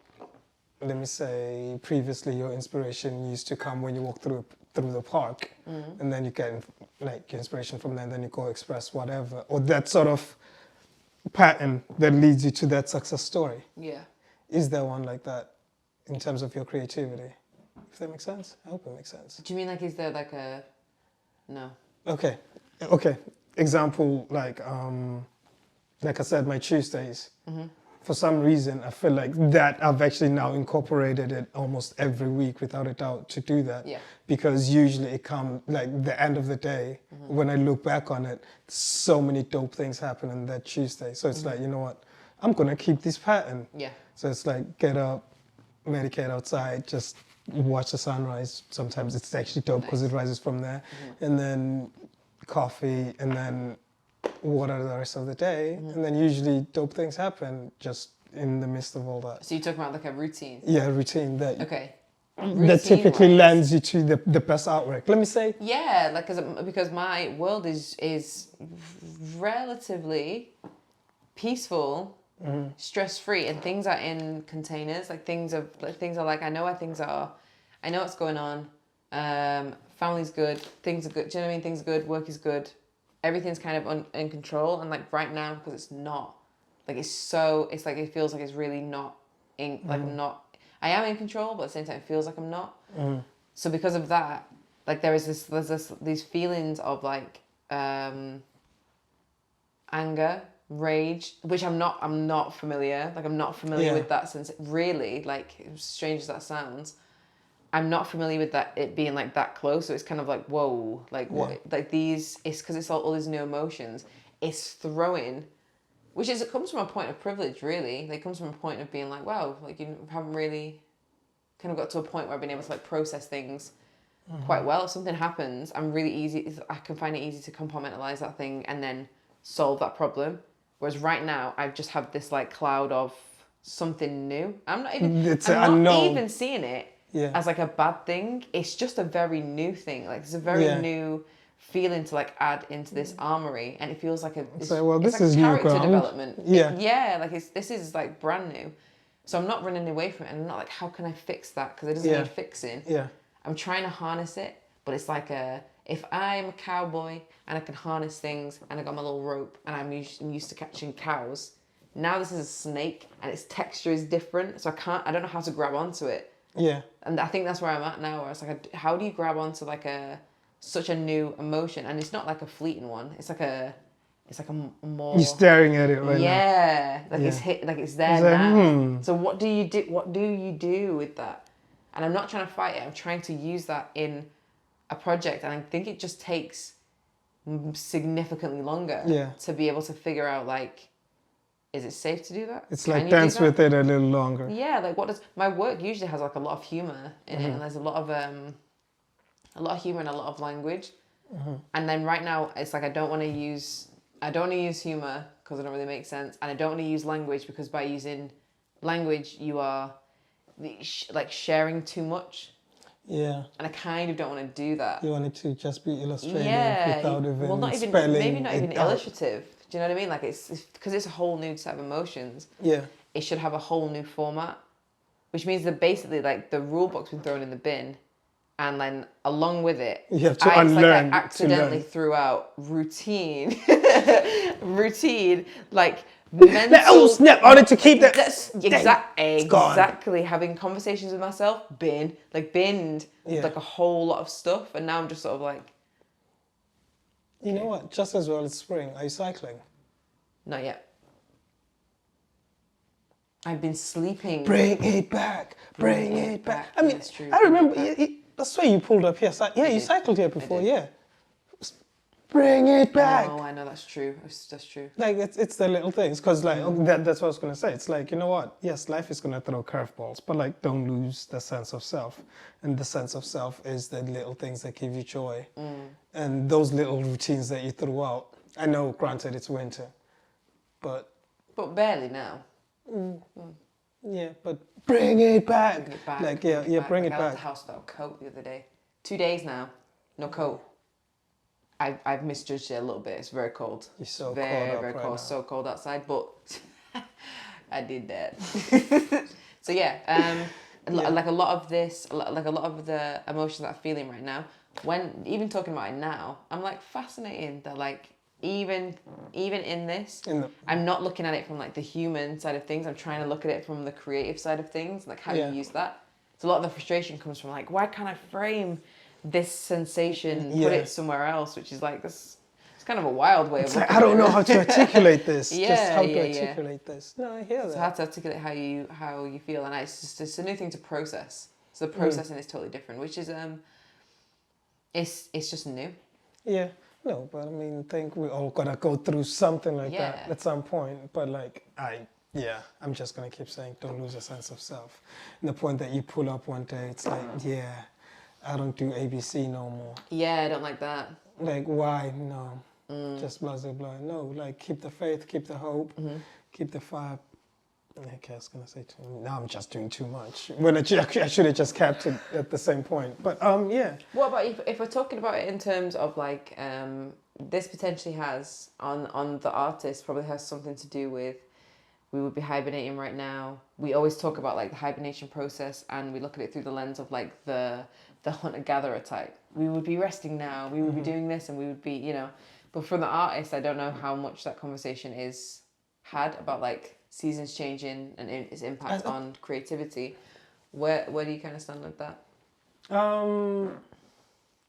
let me say, previously your inspiration used to come when you walk through the park, and then you get like your inspiration from there, and then you go express whatever, or that sort of pattern that leads you to that success story. Yeah. Is there one like that in terms of your creativity? If that makes sense? I hope it makes sense. Do you mean like, is there like a... No. Okay. Example, like I said, my Tuesdays. For some reason, I feel like that I've actually now incorporated it almost every week without a doubt to do that. Yeah. Because usually it comes like the end of the day, when I look back on it, so many dope things happen on that Tuesday. So it's like, you know what, I'm going to keep this pattern. Yeah. So it's like, get up, medicate outside, just watch the sunrise. Sometimes it's actually dope because it rises from there. And then coffee, and then water the rest of the day, and then usually dope things happen just in the midst of all that. So you're talking about like a routine? Yeah, routine that that typically lends you to the best artwork. Let me say. Yeah, like because my world is relatively peaceful, stress-free, and things are in containers. Like things are like, I know where things are, I know what's going on. Family's good, things are good. Do you know what I mean? Things are good, work is good. Everything's kind of in control, and like right now, because it's not, like it's like it feels like it's really not not. I am in control, but at the same time, it feels like I'm not. So because of that, like there's these feelings of like anger rage, which I'm not familiar. Like, I'm not familiar with that sense. Really, like, as strange as that sounds, I'm not familiar with that, it being like that close. So it's kind of like, whoa, like what, like these, it's because it's all these new emotions. It's throwing, which is, it comes from a point of privilege, really. Like, it comes from a point of being like, wow, like you haven't really kind of got to a point where I've been able to like process things quite well. If something happens, I can find it easy to compartmentalize that thing and then solve that problem. Whereas right now, I just have this like cloud of something new. I'm not even seeing it as like a bad thing. It's just a very new thing. Like, it's a very new feeling to like add into this armory, and it feels like this like is character new development. Yeah, like this is like brand new. So I'm not running away from it, and I'm not like, how can I fix that? Because it doesn't need fixing. Yeah. I'm trying to harness it, but it's like if I'm a cowboy and I can harness things and I got my little rope and I'm used to catching cows, now this is a snake and its texture is different, so I don't know how to grab onto it. Yeah. And I think that's where I'm at now, where it's like, how do you grab onto like such a new emotion? And it's not like a fleeting one. It's like a more... You're staring at it right now. Yeah. It's there now. So what do you do? What do you do with that? And I'm not trying to fight it. I'm trying to use that in a project. And I think it just takes significantly longer to be able to figure out, like, is it safe to do that? It's like dance with it a little longer. Yeah, like my work usually has like a lot of humor in it, and there's a lot of humor and a lot of language. And then right now it's like I don't want to use humor because it don't really make sense, and I don't want to use language because by using language you are like sharing too much. Yeah. And I kind of don't want to do that. You want it to just be illustrative without even spelling maybe not even out. illustrative. Do you know what I mean? Like, it's because it's a whole new set of emotions. Yeah. It should have a whole new format, which means that basically, like, the rule book's been thrown in the bin, and then along with it, you have to unlearn. I accidentally threw out routine, like mental. Oh snap! I wanted to keep that. Exactly. Having conversations with myself, binned like a whole lot of stuff, and now I'm just sort of like. You know what? Just as well it's spring. Are you cycling? Not yet. I've been sleeping. Bring it back. Bring it back. I mean, that's true. I remember. I swear you pulled up here. Yeah, you cycled here before. Yeah. Bring it back. Oh, I know, that's true. That's true. Like, it's the little things. Because, like, that's what I was going to say. It's like, you know what? Yes, life is going to throw curveballs. But, like, don't lose the sense of self. And the sense of self is the little things that give you joy. And those little routines that you threw out. I know, granted, it's winter. But barely now. Yeah, but bring it back. Bring it back. Like, bring it back. I left the house without a coat the other day. 2 days now. No coat. I've misjudged it a little bit. It's very cold. You're so very cold. Cold. So cold outside, but I did that. So yeah, like a lot of the emotions that I'm feeling right now. When even talking about it now, I'm like fascinating that like even in this, I'm not looking at it from like the human side of things. I'm trying to look at it from the creative side of things, like how you use that. So a lot of the frustration comes from like, why can't I frame this sensation, put it somewhere else, which is like this. It's kind of a wild way of looking at it. I don't know how to articulate this. Just how to articulate this. No, I hear that. So how to articulate how you feel, and it's a new thing to process. So the processing is totally different, which is it's just new. Yeah. No, but I mean, I think we all gotta go through something like that at some point. But like I'm just gonna keep saying, don't lose a sense of self. And the point that you pull up one day, it's like, I don't do ABC no more. Yeah, I don't like that. Like, why? No. Just blah, blah, blah. No, like, keep the faith, keep the hope, keep the fire. Okay, I was going to say now I'm just doing too much. When I should have just kept it at the same point. But, yeah. What about if we're talking about it in terms of, like, this potentially has, on the artist, probably has something to do with, we would be hibernating right now. We always talk about, like, the hibernation process, and we look at it through the lens of, like, the hunter-gatherer type. We would be resting now, we would be doing this, and we would be, But from the artist, I don't know how much that conversation is had about, like, seasons changing and its impact on creativity. Where do you kind of stand with that?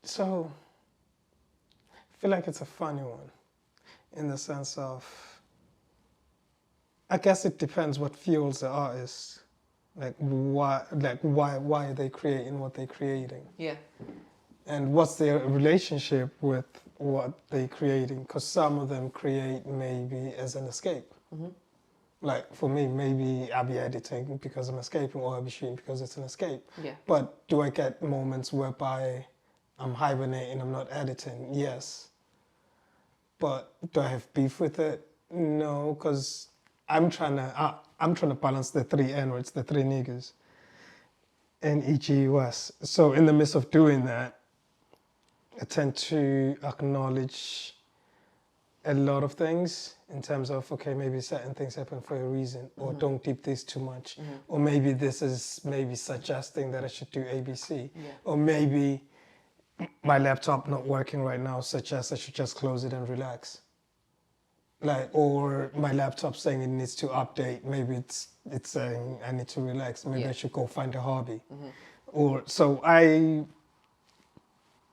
So, I feel like it's a funny one in the sense of I guess it depends what fuels the artist. Why are they creating what they're creating? Yeah. And what's their relationship with what they're creating? Because some of them create maybe as an escape. Mm-hmm. Like for me, maybe I'll be editing because I'm escaping, or I'll be shooting because it's an escape. Yeah. But do I get moments whereby I'm hibernating, I'm not editing? Yes. But do I have beef with it? No, because I'm trying to balance the three N-words, the three niggas, and EGUS. So in the midst of doing that, I tend to acknowledge a lot of things in terms of, okay, maybe certain things happen for a reason, or don't deep this too much, or maybe this is maybe suggesting that I should do ABC, or maybe my laptop not working right now suggests I should just close it and relax. Like, or my laptop saying it needs to update, maybe it's saying I need to relax, maybe I should go find a hobby. Or so I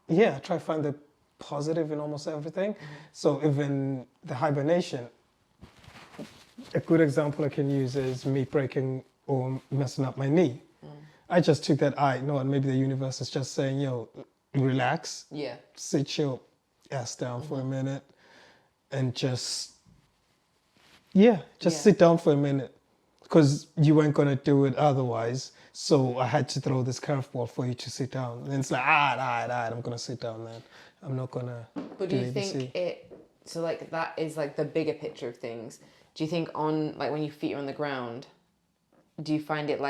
try to find the positive in almost everything. So even the hibernation, a good example I can use is me breaking or messing up my knee. I just took that, and maybe the universe is just saying, yo, relax, sit your ass down for a minute, and just sit down for a minute, because you weren't going to do it otherwise. So I had to throw this curveball for you to sit down. And it's like, all right, I'm going to sit down then. I'm not going to But do you think so like that is like the bigger picture of things. Do you think on, like when your feet are on the ground, do you find it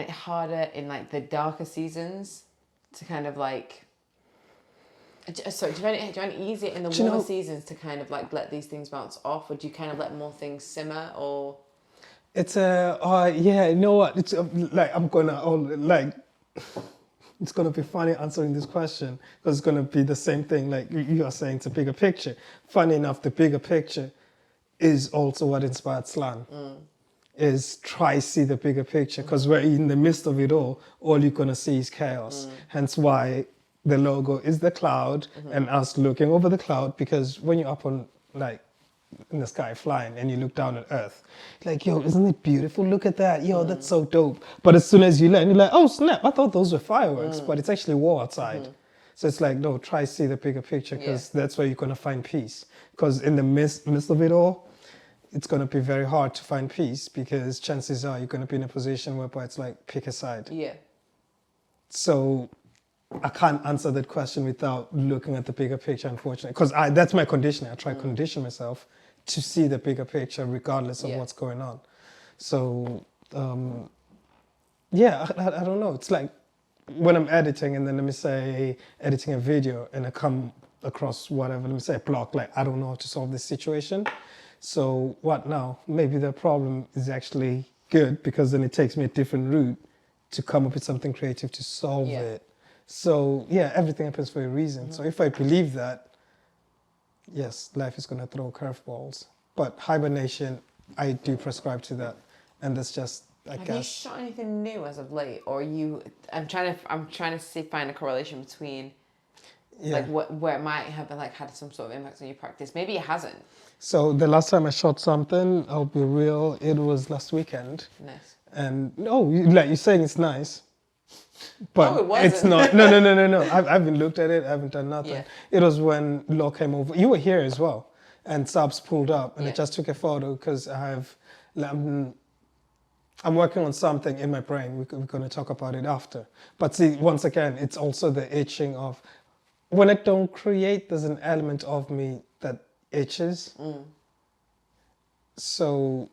harder in like the darker seasons to kind of like, sorry, do you find it easier in the warmer seasons to kind of like let these things bounce off, or do you kind of let more things simmer, or? It's you know what? It's like it's gonna be funny answering this question, because it's gonna be the same thing like you are saying. It's a bigger picture. Funny enough, the bigger picture is also what inspired Slan. Is try see the bigger picture, because we're in the midst of it all you're gonna see is chaos. Hence why the logo is the cloud and us looking over the cloud, because when you're up on like in the sky flying and you look down at Earth, like, yo, isn't it beautiful? Look at that, yo, that's so dope. But as soon as you land, you're like, oh snap, I thought those were fireworks, but it's actually war outside. So it's like, no, try see the bigger picture, because that's where you're gonna find peace. Because in the midst of it all, it's gonna be very hard to find peace, because chances are you're gonna be in a position whereby it's like, pick a side. Yeah. So I can't answer that question without looking at the bigger picture, unfortunately, because that's my conditioning. I try to condition myself to see the bigger picture regardless of what's going on. So, I don't know. It's like when I'm editing, and then let me say editing a video, and I come across whatever, let me say a block, like I don't know how to solve this situation. So what now? Maybe the problem is actually good, because then it takes me a different route to come up with something creative to solve it. So everything happens for a reason. So if I believe that, yes, life is going to throw curveballs. But hibernation, I do prescribe to that, and that's just, I guess. Have you shot anything new as of late, or you? I'm trying to find a correlation between, like where it might have like had some sort of impact on your practice. Maybe it hasn't. So the last time I shot something, I'll be real, it was last weekend. Nice. And like you're saying, it's nice. But it wasn't. it's not. No. I haven't looked at it. I haven't done nothing. It was when Law came over. You were here as well. And Subs pulled up, and I just took a photo, because I'm working on something in my brain. We're going to talk about it after. But see, once again, it's also the itching of, when I don't create, there's an element of me that itches. So,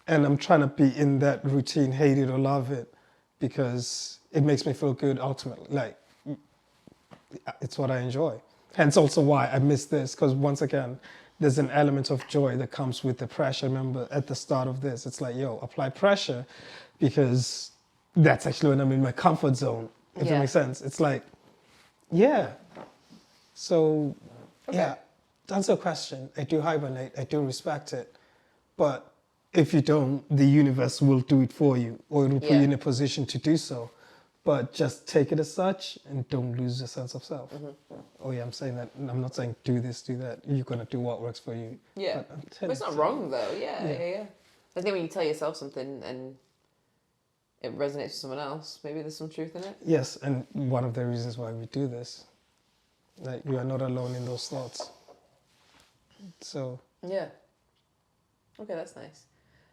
and I'm trying to be in that routine, hate it or love it, because it makes me feel good ultimately. Like, it's what I enjoy. Hence also why I miss this, because once again, there's an element of joy that comes with the pressure. Remember at the start of this, it's like, yo, apply pressure, because that's actually when I'm in my comfort zone, if that makes sense. It's like, So, to answer your question, I do hibernate, I do respect it, but if you don't, the universe will do it for you, or it will put you in a position to do so. but just take it as such and don't lose a sense of self. Oh yeah, I'm saying that. I'm not saying do this, do that. You're gonna do what works for you. Yeah. But it's not wrong though. Yeah. I think when you tell yourself something and it resonates with someone else, maybe there's some truth in it. Yes, and one of the reasons why we do this, like you are not alone in those thoughts. So. Yeah. Okay, that's nice.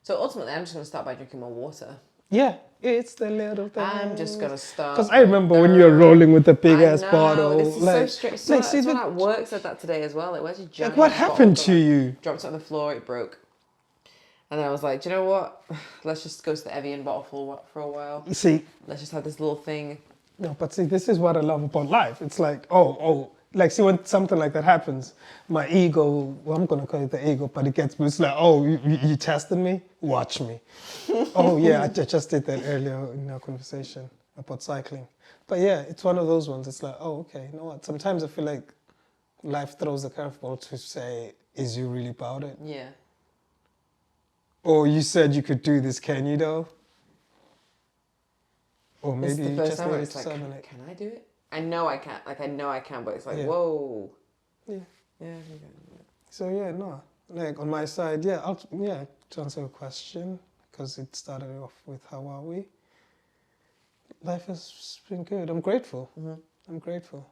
So ultimately, I'm just gonna start by drinking more water. Yeah, it's the little thing. I'm just gonna start. Because I remember when you were rolling with the big ass bottle. This is like, so strange. Someone at work said that today as well. Like, where's your giant? Like, what happened to you? Dropped it on the floor. It broke. And then I was like, do you know what? Let's just go to the Evian bottle for a while. You see, let's just have this little thing. No, but see, this is what I love about life. It's like, like, see, when something like that happens, my ego, well, I'm going to call it the ego, but it's like, oh, you tested me? Watch me. Oh, yeah, I just did that earlier in our conversation about cycling. But yeah, it's one of those ones. It's like, oh, okay, you know what? Sometimes I feel like life throws a curveball to say, is you really about it? Yeah. Or you said you could do this, can you though? Or maybe This is the you first just time where needed it's to like, summon it. can I do it? I know I can't. Like, I know I can, but it's like, Yeah. whoa. Yeah. Yeah. So yeah, no. Like on my side, yeah, to answer your question, because it started off with how are we? Life has been good. I'm grateful. Mm-hmm. I'm grateful.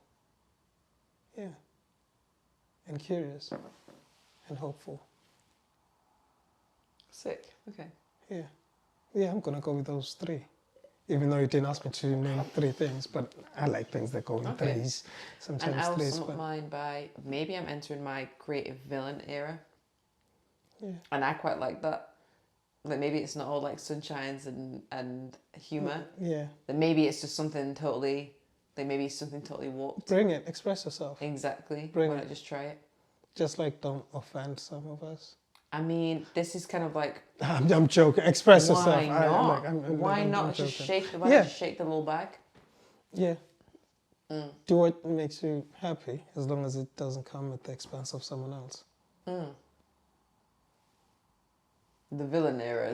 Yeah. And curious. And hopeful. Sick. Okay. Yeah. Yeah, I'm gonna go with those three. Even though you didn't ask me to name three things, but I like things that go in threes. Sometimes and I threes. will sum up mine by maybe I'm entering my creative villain era. Yeah. And I quite like that. Like maybe it's not all like sunshines and humour. Yeah. That maybe it's just something totally. Like maybe it's something totally warped. Bring it. Express yourself. Exactly. Bring Why it. not just try it? Just like don't offend some of us. I mean, this is kind of like. I'm joking. Express Why yourself. not? Why not I'm just joking. shake the? Why not just shake the little bag? Yeah. Do what makes you happy, as long as it doesn't come at the expense of someone else. The villain era.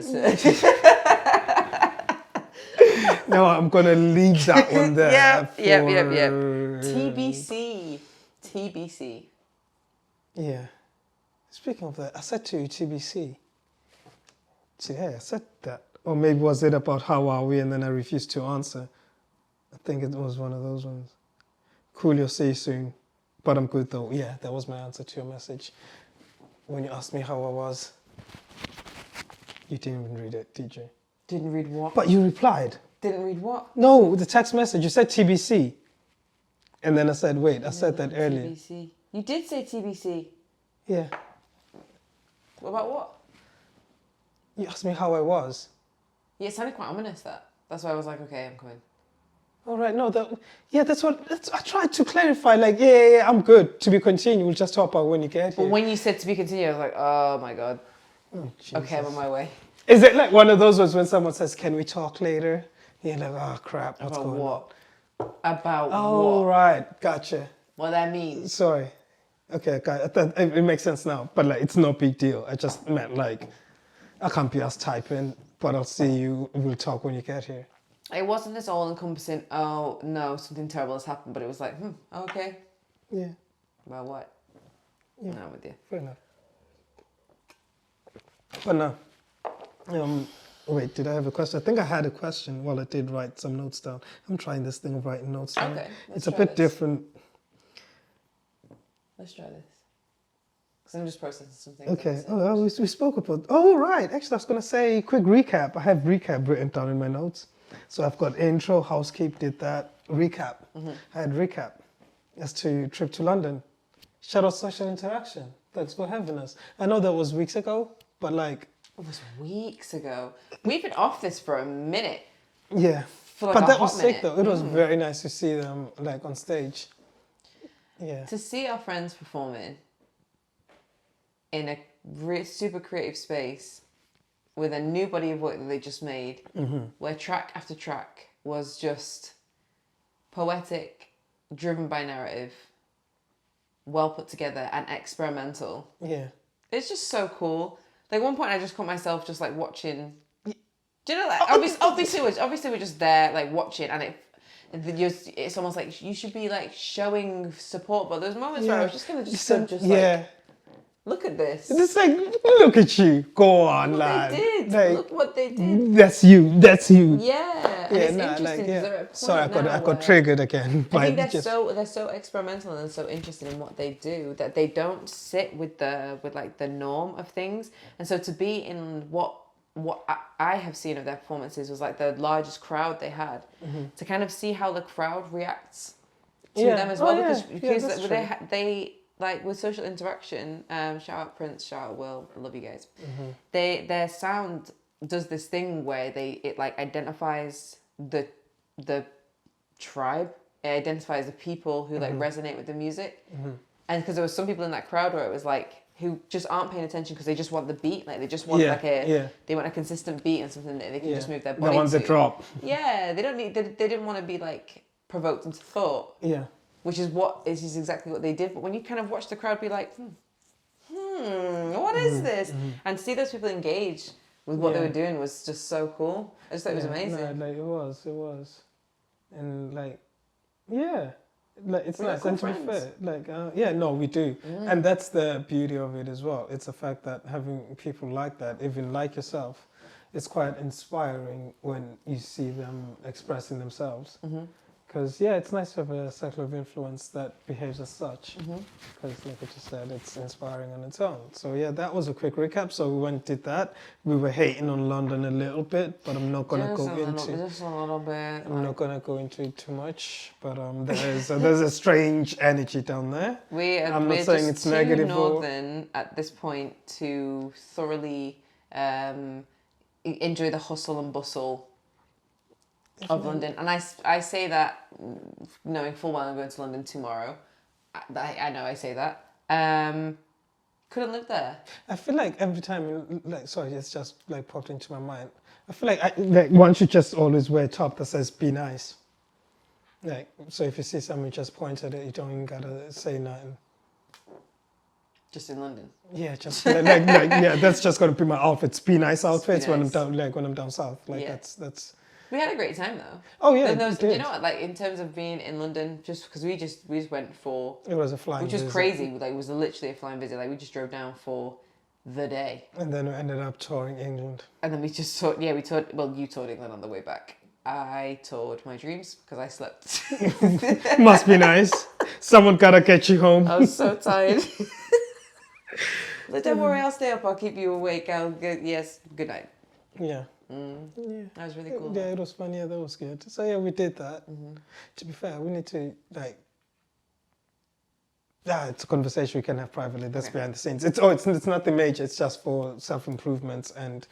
No, I'm gonna leave that one there. Yep. TBC. Yeah. Speaking of that, I said to you TBC. Yeah, I said that. Or maybe was it about how are we, and then I refused to answer. I think it was one of those ones. Cool, see you soon. But I'm good though. Yeah, that was my answer to your message. When you asked me how I was, you didn't even read it, did you? Didn't read what? But you replied. Didn't read what? No, the text message. You said TBC. And then I said, wait, I said that earlier. TBC. You did say TBC. Yeah. About what? You asked me how I was. Yeah, it sounded quite ominous, that. That's why I was like, okay, I'm coming. All right, no, I tried to clarify, like, yeah, I'm good. To be continued, we'll just talk about when you get here. But when you said to be continued, I was like, oh my God. Oh, okay, I'm on my way. Is it like one of those ones when someone says, can we talk later? You're like, oh crap, what's going on? About what? Oh, right, gotcha. What that means? Sorry. Okay, it makes sense now, but like, it's no big deal. I just meant like, I can't be us typing, but I'll see you, we'll talk when you get here. It wasn't this all-encompassing, oh no, something terrible has happened, but it was like, okay. Yeah. Well, what? Yeah. No, I'm with you. Fair enough. But no. Wait, did I have a question? I think I had a question while I did write some notes down. I'm trying this thing of writing notes down. Okay, it's a bit different. Let's try this. Because I'm just processing something. Okay. Oh, we spoke about... Oh, right. Actually, I was going to say quick recap. I have recap written down in my notes. So I've got intro, housekeep, did that, recap. I had recap as to trip to London. Shout out social interaction. Thanks for having us. I know that was weeks ago, but like... It was weeks ago. We've been off this for a minute. Yeah. For like but a that hot was minute. sick though. It was very nice to see them like on stage. Yeah. To see our friends performing in a super creative space with a new body of work that they just made, where track after track was just poetic, driven by narrative, well put together and experimental. Yeah. It's just so cool. Like, one point I just caught myself just like watching. Do you know that? Obviously we're just there like watching, and It's almost like you should be like showing support, but there's moments where I was just gonna just yeah. like, look at this. It's like, look at you. Go on, Look lad. what they did. Like, Look what they did. That's you. That's you. Yeah, and it's interesting because they're at a point sorry, I now got triggered again. I think they're so experimental and so interested in what they do that they don't sit with like the norm of things. And so to be in what I have seen of their performances was like the largest crowd they had, to kind of see how the crowd reacts to them as well, because they like with social interaction, shout out Prince, shout out Will, I love you guys. Their sound does this thing where it like identifies the tribe, it identifies the people who like resonate with the music, and because there was some people in that crowd where it was like who just aren't paying attention because they just want the beat, like they just want they want a consistent beat and something that they can just move their body. They want the drop. Yeah, they don't need. They didn't want to be like provoked into thought. Yeah. Which is exactly what they did. But when you kind of watch the crowd be like, what is this? And see those people engage with what they were doing was just so cool. I just thought it was amazing. No, like it was. And like, yeah. Like it's nice. And to be fair, like, we do. And that's the beauty of it as well. It's the fact that having people like that, even like yourself, it's quite inspiring when you see them expressing themselves. Because, it's nice to have a circle of influence that behaves as such. Because, like I just said, it's inspiring on its own. So, that was a quick recap. So, we went and did that. We were hating on London a little bit, but I'm not going to go into it. Just a little bit. I'm not going to go into it too much. But there's a strange energy down there. I'm not saying it's negative. We're northern at this point to thoroughly enjoy the hustle and bustle of London, and I say that knowing full well I'm going to London tomorrow. I know I say that. Couldn't live there. I feel like every time, it's just like popped into my mind. I feel like one should just always wear a top that says "Be nice." Like, so if you see someone just point at it, you don't even gotta say nothing. Just in London. Yeah, just that's just gonna be my outfits. Be nice outfits when I'm down south. Like that's. We had a great time though. Oh yeah, you know what? Like in terms of being in London, just because we just went for. It was a flying visit. Which was crazy. Like it was literally a flying visit. Like we just drove down for the day. And then we ended up touring England. And then we just toured. Yeah, we toured. Well, you toured England on the way back. I toured my dreams because I slept. Must be nice. Someone gotta get you home. I was so tired. But don't worry, I'll stay up. I'll keep you awake. Yes. Good night. Yeah. Yeah, that was really cool. Yeah, it was fun. Yeah, that was good. So we did that. To be fair, we need to it's a conversation we can have privately. That's behind the scenes. It's nothing major. It's just for self-improvement and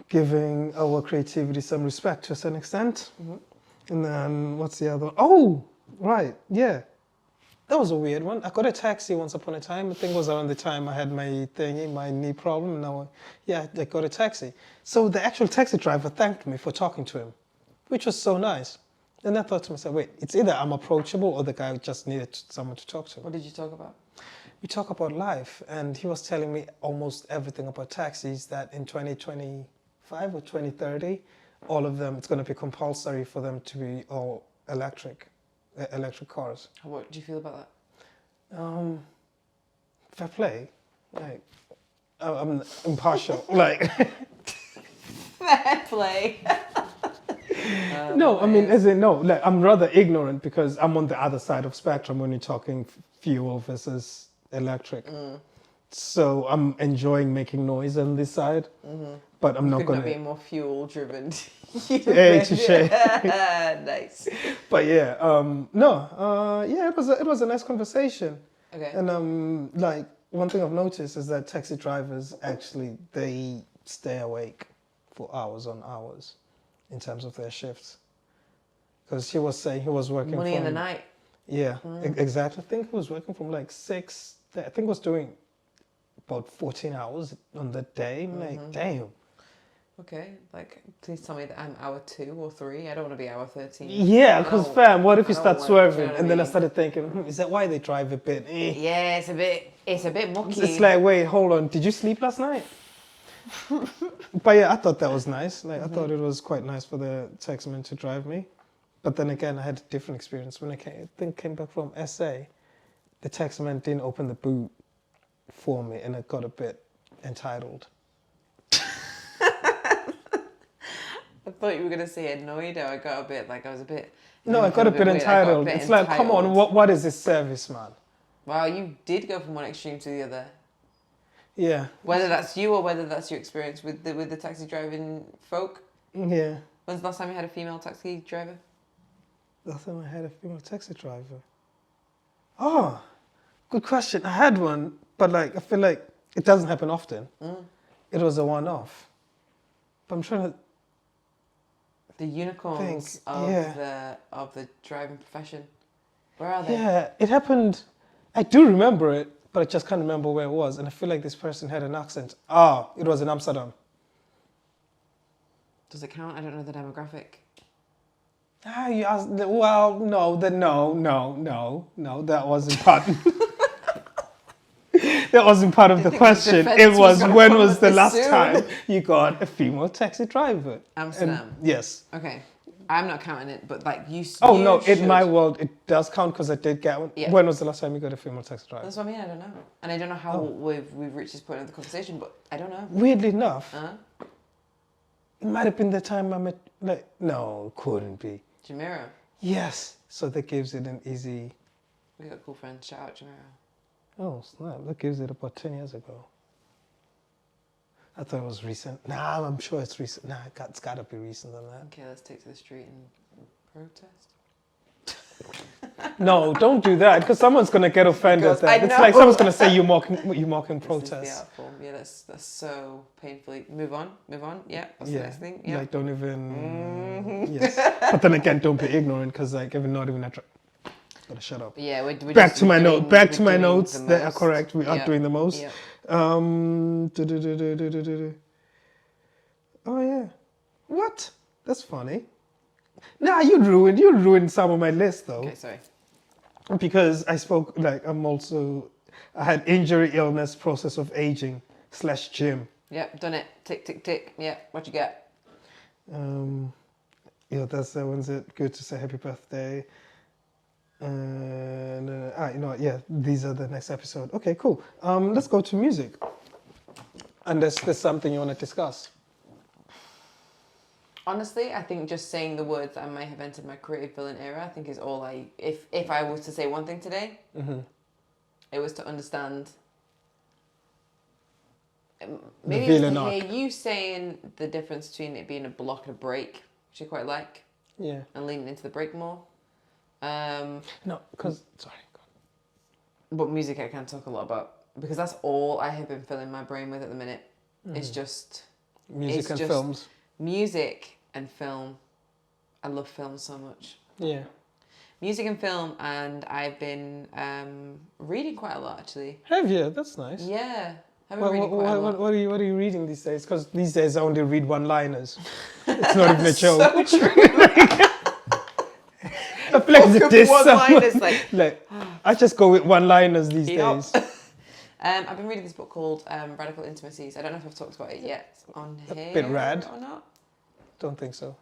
giving our creativity some respect to a certain extent. And then what's the other? Oh, right, yeah. That was a weird one. I got a taxi once upon a time. I think it was around the time I had my knee problem. And now, I got a taxi. So the actual taxi driver thanked me for talking to him, which was so nice. And I thought to myself, wait, it's either I'm approachable or the guy just needed someone to talk to. What did you talk about? We talk about life. And he was telling me almost everything about taxis, that in 2025 or 2030, all of them, it's going to be compulsory for them to be all electric cars. What do you feel about that? Fair play. Like, I'm impartial. Like, fair play. No, I mean, as in, no, like, I'm rather ignorant because I'm on the other side of spectrum when you're talking fuel versus electric. So I'm enjoying making noise on this side, but I'm not going to be more fuel driven. Hey, touche. Nice. But it was a nice conversation. Okay. And like one thing I've noticed is that taxi drivers actually they stay awake for hours on hours in terms of their shifts. Because he was saying he was working money in the night. Yeah, exactly. I think he was working from like 6. I think he was doing about 14 hours on the day. I'm like, damn. Okay, like, please tell me that I'm hour 2 or 3. I don't want to be hour 13. Yeah, because fam, what if you start swerving? You know and then I started thinking, is that why they drive a bit? Yeah, it's a bit mucky. It's like, wait, hold on, did you sleep last night? But yeah, I thought that was nice. Like, I thought it was quite nice for the taximan to drive me. But then again, I had a different experience when I came back from SA. The taximan didn't open the boot for me, and I got a bit entitled. I thought you were going to say annoyed, or I got a bit, like, I was a bit... No, I got a bit entitled. It's like, come on, what is this service, man? Wow, you did go from one extreme to the other. Yeah. Whether that's you or whether that's your experience with the taxi driving folk. Yeah. When's the last time you had a female taxi driver? Last time I had a female taxi driver. Oh, good question. I had one, but like I feel like it doesn't happen often. It was a one-off. But I'm trying to the unicorns of the driving profession. Where are they? Yeah, it happened. I do remember it, but I just can't remember where it was. And I feel like this person had an accent. Ah, it was in Amsterdam. Does it count? I don't know the demographic. Ah, you asked. Well, no, that wasn't part. That wasn't part of the question. It was when was the last time you got a female taxi driver? Amsterdam. Yes. Okay. I'm not counting it, but like you. Oh no! In my world, it does count because I did get one. Yeah. When was the last time you got a female taxi driver? That's what I mean. I don't know, and I don't know how we've reached this point of the conversation, but I don't know. Weirdly enough, it might have been the time I met. Like, no, it couldn't be. Jamira. Yes. So that gives it an easy. We got a cool friend. Shout out Jamira. Oh snap! That gives it about 10 years ago. I thought it was recent. Nah, I'm sure it's recent. Nah, it's got to be recent than that. Okay, let's take to the street and protest. No, don't do that because someone's gonna get offended. It's like someone's gonna say you mocking protest. Yeah, that's so painfully. Move on. Yeah. What's the next thing? Yeah. Like don't even. Yes. But then again, don't be ignorant because like if not even gotta shut up. Yeah, we're back to my note. Back to my notes. That are correct. We are doing the most. Yep. Oh yeah. What? That's funny. Nah, you ruined some of my list though. Okay, sorry. Because I spoke like I had injury, illness, process of aging / gym. Yep, done it. Tick, tick, tick. Yep, what you get? That's when's it good to say happy birthday? You know what? Yeah, these are the next episode. Okay, cool. Let's go to music. Unless there's something you want to discuss. Honestly, I think just saying the words that I may have entered my creative villain era, I think is all if I was to say one thing today, it was to understand, maybe it was to hear you saying the difference between it being a block and a break, which I quite like. Yeah. And leaning into the break more. No, because, sorry. Go on. But music I can talk a lot about, because that's all I have been filling my brain with at the minute. It's just... Music and films. Music and film. I love film so much. Yeah. Music and film, and I've been reading quite a lot actually. Have you? That's nice. Yeah. I've been reading quite a lot. What are you reading these days? Because these days I only read one-liners. It's not even a joke. So true. I feel like it's this one-liners, like I just go with one-liners these days. I've been reading this book called Radical Intimacies. I don't know if I've talked about it yet on here. A bit rad. Or not. Don't think so.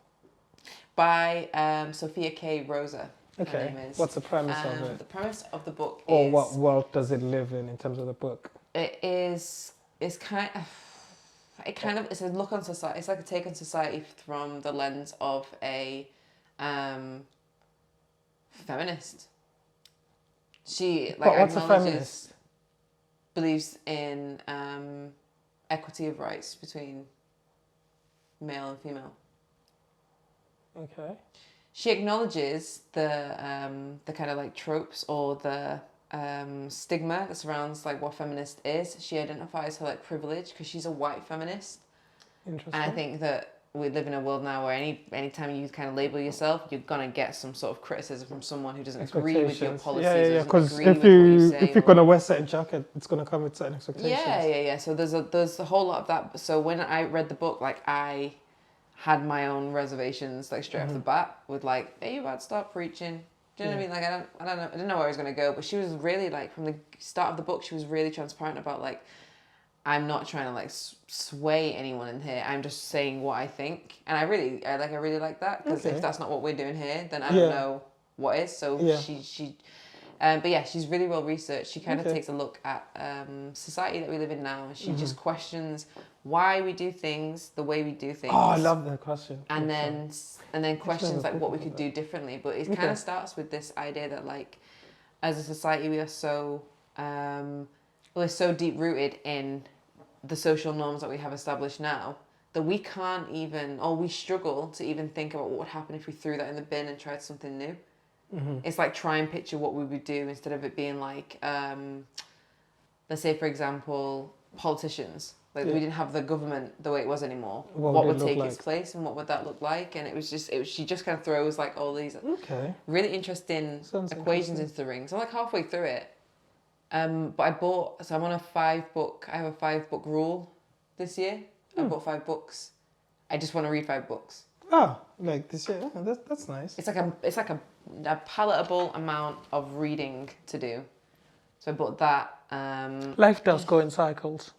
By Sophia K. Rosa. Okay. Her name is. What's the premise of it? The premise of the book is... Or what world does it live in terms of the book? It's a look on society. It's like a take on society from the lens of a feminist. She what's a feminist? Believes in equity of rights between male and female. Okay. She acknowledges the kind of like tropes or the stigma that surrounds like what feminist is. She identifies her like privilege because she's a white feminist. Interesting. And I think that we live in a world now where anytime you kind of label yourself, you're gonna get some sort of criticism from someone who doesn't agree with your policies. Yeah. Because if you're gonna wear a certain jacket, it's gonna come with certain expectations. Yeah. So there's a whole lot of that. So when I read the book, like I had my own reservations like straight off the bat with like, are you about to start preaching? Do you know what I mean? Like I didn't know where I was gonna go, but she was really like from the start of the book, she was really transparent about like I'm not trying to like sway anyone in here. I'm just saying what I think, and I really like that, because if that's not what we're doing here, then I don't know what is. So but yeah, she's really well researched. She kind of takes a look at society that we live in now, and she just questions why we do things the way we do things. Oh, I love that question. And then questions like what we could do differently. But it kind of starts with this idea that like, as a society, we are so we're so deep rooted in the social norms that we have established now that we can't even, or we struggle to even think about what would happen if we threw that in the bin and tried something new. It's like try and picture what we would do instead of it being like, let's say for example, politicians. Like we didn't have the government the way it was anymore. What would take its place, and what would that look like? And she just kind of throws like all these really interesting equations into the ring. So I'm like halfway through it. But I'm on a 5-book, I have a 5-book rule this year. I bought 5 books. I just want to read 5 books. Oh, like this year? That's nice. It's like a palatable amount of reading to do. So I bought that. Life does go in cycles.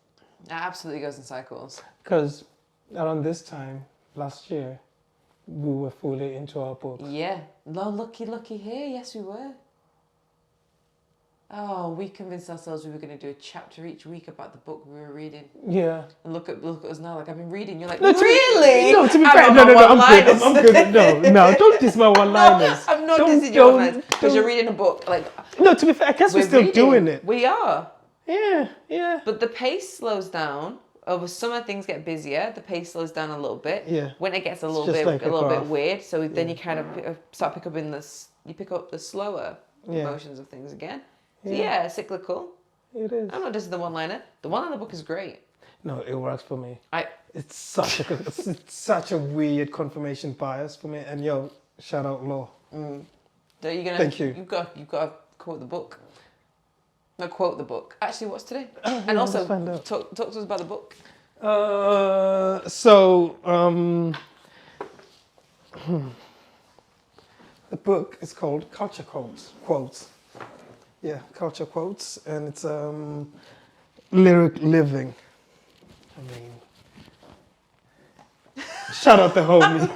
It absolutely goes in cycles. Because around this time last year, we were fully into our books. Yeah. Looky here. Yes, we were. Oh, we convinced ourselves we were going to do a chapter each week about the book we were reading. Yeah. And look at us now. Like, I've been reading. You're like, no, really? No, to be fair, no, I'm good. No, don't diss my one-liners. No, I'm not dissing your one-liners. Because you're reading a book. Like, no, to be fair, I guess we're still doing it. We are. Yeah. But the pace slows down. Over summer, things get busier. The pace slows down a little bit. Yeah. Winter gets a little bit weird. So then you kind of start pick up the slower emotions of things again. So yeah, cyclical. It is. I'm not dissing the one-liner. The one-liner book is great. No, it works for me. It's such a weird confirmation bias for me. And shout out Law. So you're gonna. Thank you. You've got to quote the book. No, quote the book. Actually, what's today? And also talk to us about the book. The book is called Culture Quotes. Yeah, Culture Quotes, and it's lyric living. I mean, shout out the homie.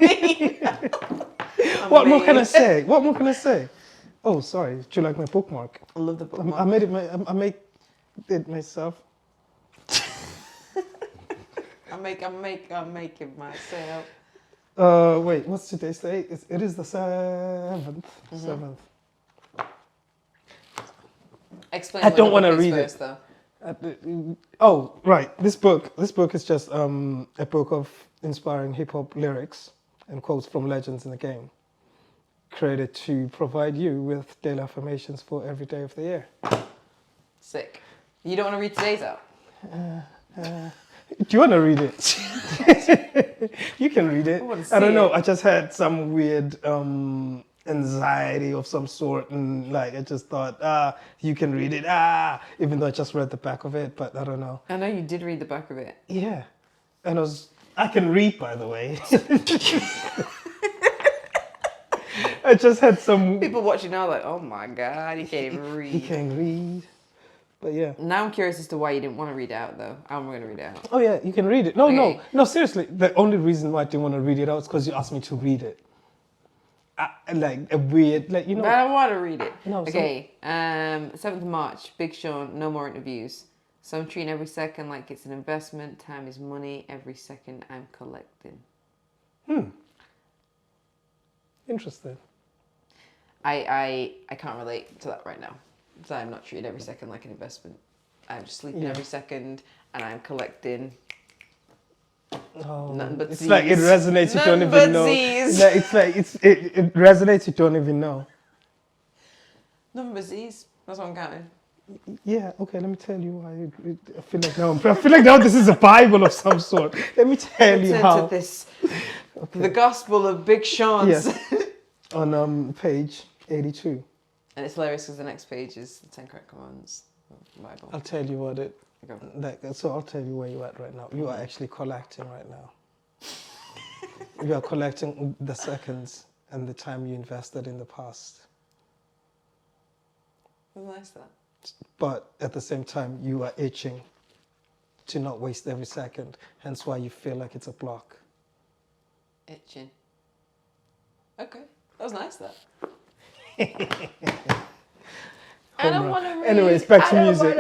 What more can I say? Oh, sorry. Do you like my bookmark? I love the bookmark. I made it myself. I'm making myself. Wait, what's today's date? It is the 7th. 7th. Explain. I don't want to read first, it. Though. Oh, right. This book is just a book of inspiring hip hop lyrics and quotes from legends in the game, created to provide you with daily affirmations for every day of the year. Sick. You don't want to read today's out? Do you want to read it? You can read it. I don't know. I just had some weird anxiety of some sort, and like I just thought, you can read it, even though I just read the back of it, but I don't know. I know you did read the back of it. Yeah, and I can read, by the way. I just had some people watching now like, oh my god, he can't even read. He can't read. But yeah. Now I'm curious as to why you didn't want to read it out, though. I'm going to read it out. Oh yeah, you can read it. No, seriously. The only reason why I didn't want to read it out is because you asked me to read it. Like a weird, like, you know. But I don't want to read it. No. Okay. 7th of March, Big Sean, no more interviews. So I'm treating every second like it's an investment. Time is money. Every second I'm collecting. Interesting. I can't relate to that right now. So I'm not treating every second like an investment. I'm just sleeping every second, and I'm collecting. Oh, nothing but it's Z's. like it resonates. You don't even know. It resonates. You don't even know. Nothing but Z's. That's what I'm counting. Yeah. Okay. Let me tell you why. I feel like now this is a Bible of some sort. Let me tell you how. This, the Gospel of Big Sean's. Yes. On page 82. And it's hilarious because the next page is the 10 Correct Commands of the Bible. I'll tell you what it. So I'll tell you where you're at right now. You are actually collecting right now. You are collecting the seconds and the time you invested in the past. Who likes that? But at the same time, you are itching to not waste every second. Hence why you feel like it's a block. Itching. Okay, that was nice. That. I don't want to read. Anyways, back to music.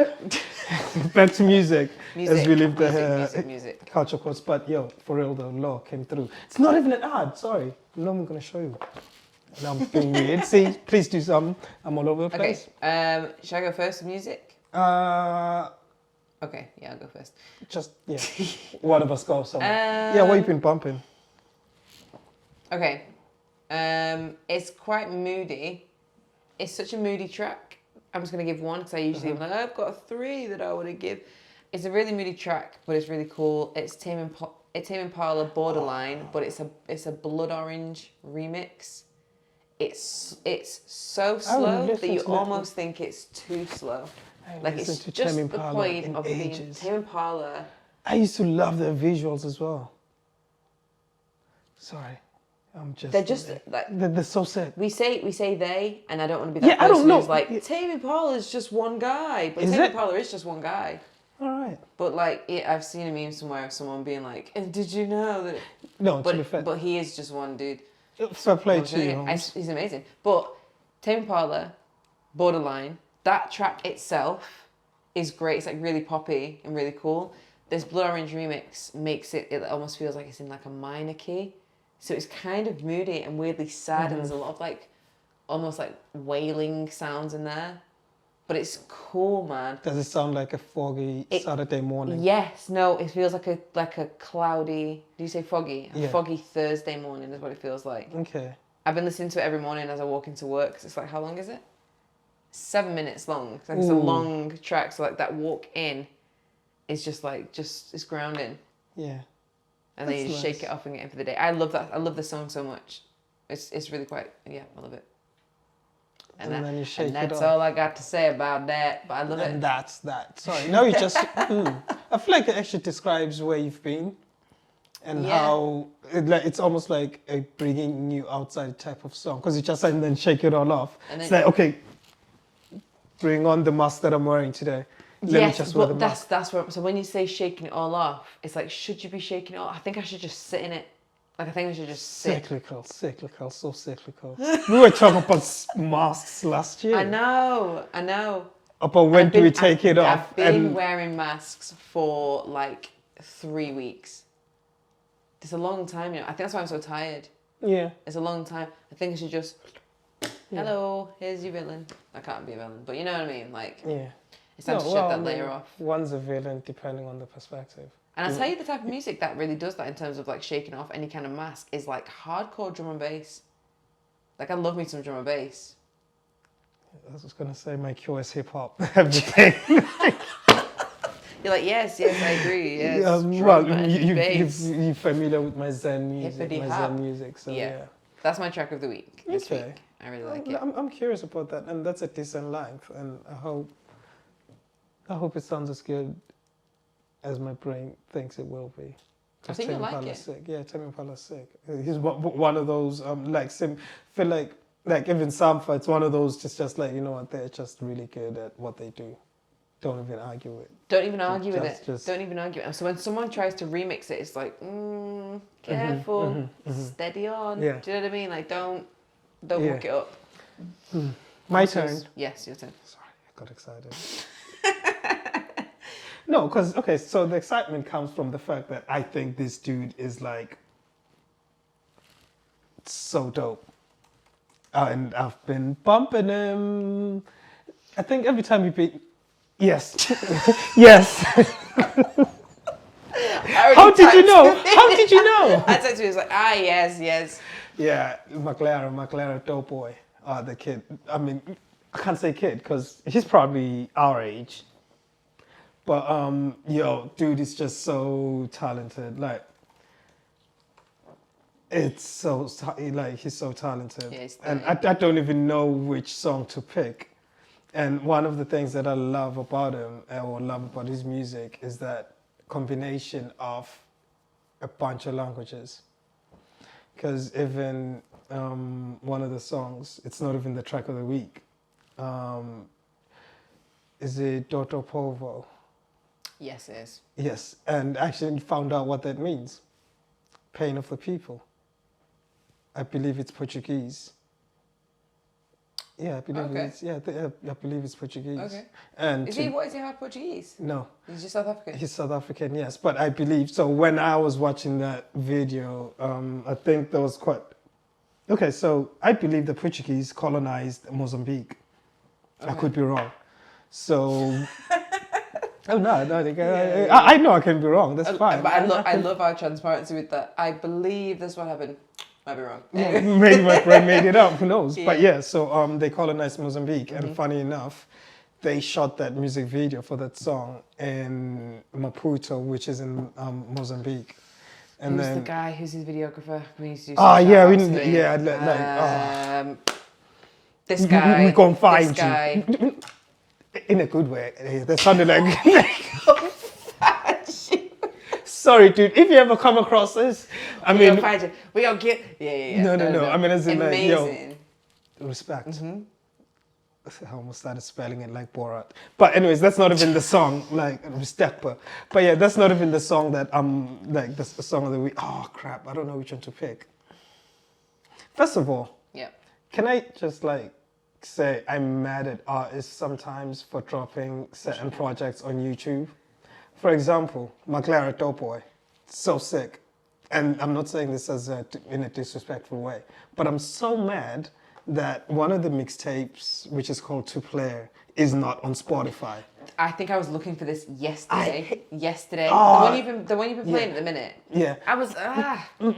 Back to music. As we leave the music. culture course. But yo, for real, the law came through. It's not even an ad. Sorry. No, I'm gonna show you. Now I'm being weird. See, please do some. I'm all over the place. Okay. Should I go first with music? Okay. Yeah, I'll go first. Just yeah. One of us go somewhere. Yeah. What you been bumping? Okay. It's quite moody. It's such a moody track. I'm just going to give one because I usually am like, I've got 3 that I want to give. It's a really moody track, but it's really cool. It's Tame Impala Borderline, but it's a Blood Orange remix. It's so slow that you almost think it's too slow. Like it's just the point of being Tame Impala. I used to love their visuals as well. Sorry. They're just like they're so sick. We say they, and I don't want to be that person who's like Tame Impala is just one guy, but Tame Impala is just one guy. All right. But like I've seen a meme somewhere of someone being like, "And did you know that?" No, but he is just one dude. Fair play to you. He's amazing. But Tame Impala, Borderline, that track itself is great. It's like really poppy and really cool. This Blood Orange remix makes it almost feels like it's in like a minor key. So it's kind of moody and weirdly sad, and there's a lot of like, almost like wailing sounds in there. But it's cool, man. Does it sound like a foggy Saturday morning? Yes, no, it feels like a cloudy. Do you say foggy? Yeah. Foggy Thursday morning is what it feels like. Okay. I've been listening to it every morning as I walk into work. Cause it's like, how long is it? 7 minutes long. It's like it's a long track. So like that walk in is just it's grounding. Yeah. And then you just shake it off and get in for the day. I love that. I love the song so much. It's really quite, I love it. And then you shake it off. That's all I got to say about that. But I love it. And that's that. Sorry. No, you just, I feel like it actually describes where you've been and how it's almost like a bringing you outside type of song. Because you just and then shake it all off. And it's like, okay, bring on the mask that I'm wearing today. Yes, but that's where. So when you say shaking it all off, it's like, should you be shaking it off? I think I should just sit in it. Like I think I should just sit. Cyclical, so cyclical. We were talking about masks last year. I know. But when do we take it off? I've been wearing masks for like 3 weeks. It's a long time, I think that's why I'm so tired. Yeah. It's a long time. I think I should just. Hello, here's your villain. I can't be a villain, but you know what I mean, like. Yeah. It's time to shut that layer off. One's a villain depending on the perspective. And I'll tell you the type of music that really does that in terms of like shaking off any kind of mask is like hardcore drum and bass. Like I love me some drum and bass. I was going to say my cure is hip hop. Everything. You're like, yes, I agree. Yes. Well, you're familiar with my Zen music. So yeah. That's my track of the week this week. I really like it. I'm curious about that, and that's a decent length, and I hope it sounds as good as my brain thinks it will be. I think you'll like it. Sick. Yeah, Tame Impala's sick. He's one of those feel like even Sampha, it's one of those just like, you know what, they're just really good at what they do. Don't even argue with it. Don't even argue with it. Don't even argue with it. So when someone tries to remix it, it's like, careful, steady on. Yeah. Do you know what I mean? Like don't muck it up. My turn. Yes, your turn. Sorry, I got excited. No, because, okay, so the excitement comes from the fact that I think this dude is like so dope. And I've been bumping him. I think every time you beat. Yes. Yes. How did you know? I said to him, he was like, yes. Yeah, McLaren, dope boy. The kid. I mean, I can't say kid because he's probably our age. But dude is just so talented. Like, it's so he's so talented. Yeah, and I don't even know which song to pick. And one of the things that I love about him or love about his music is that combination of a bunch of languages. Because even one of the songs, it's not even the track of the week. Is it Doto Povo? Yes, it is. Yes, and actually found out what that means. Pain of the people. I believe it's Portuguese. Yeah, I believe Okay. it's I believe it's Portuguese. Okay. And Is he half Portuguese? No. He's just South African. He's South African, yes. But I believe so. When I was watching that video, I think there was quite. Okay, so I believe the Portuguese colonized Mozambique. Okay. I could be wrong. So. Oh no! I know I can be wrong. That's fine. But I love our transparency with that. I believe this is what happened. Might be wrong. Yeah, maybe my friend made it up. Who knows? Yeah. But yeah, so they colonized Mozambique, and funny enough, they shot that music video for that song in Maputo, which is in Mozambique. And who's then the guy? Who's his videographer? We need to do this guy. We gonna find this guy. you in a good way. That sounded like. Sorry, dude. If you ever come across this, I mean, gonna find you. We gonna get. Yeah. No. I mean, as in amazing. Like, yo, respect. Mm-hmm. I almost started spelling it like Borat. But anyways, that's not even the song, like respect. But yeah, that's not even the song that like the song of the week. Oh crap! I don't know which one to pick. First of all, can I just like say I'm mad at artists sometimes for dropping certain projects on YouTube? For example, McLaren Doughboy, so sick. And I'm not saying this as in a disrespectful way, but I'm so mad that one of the mixtapes, which is called Two Player, is not on Spotify. I think I was looking for this yesterday. The one you've been playing at the minute. Yeah. I was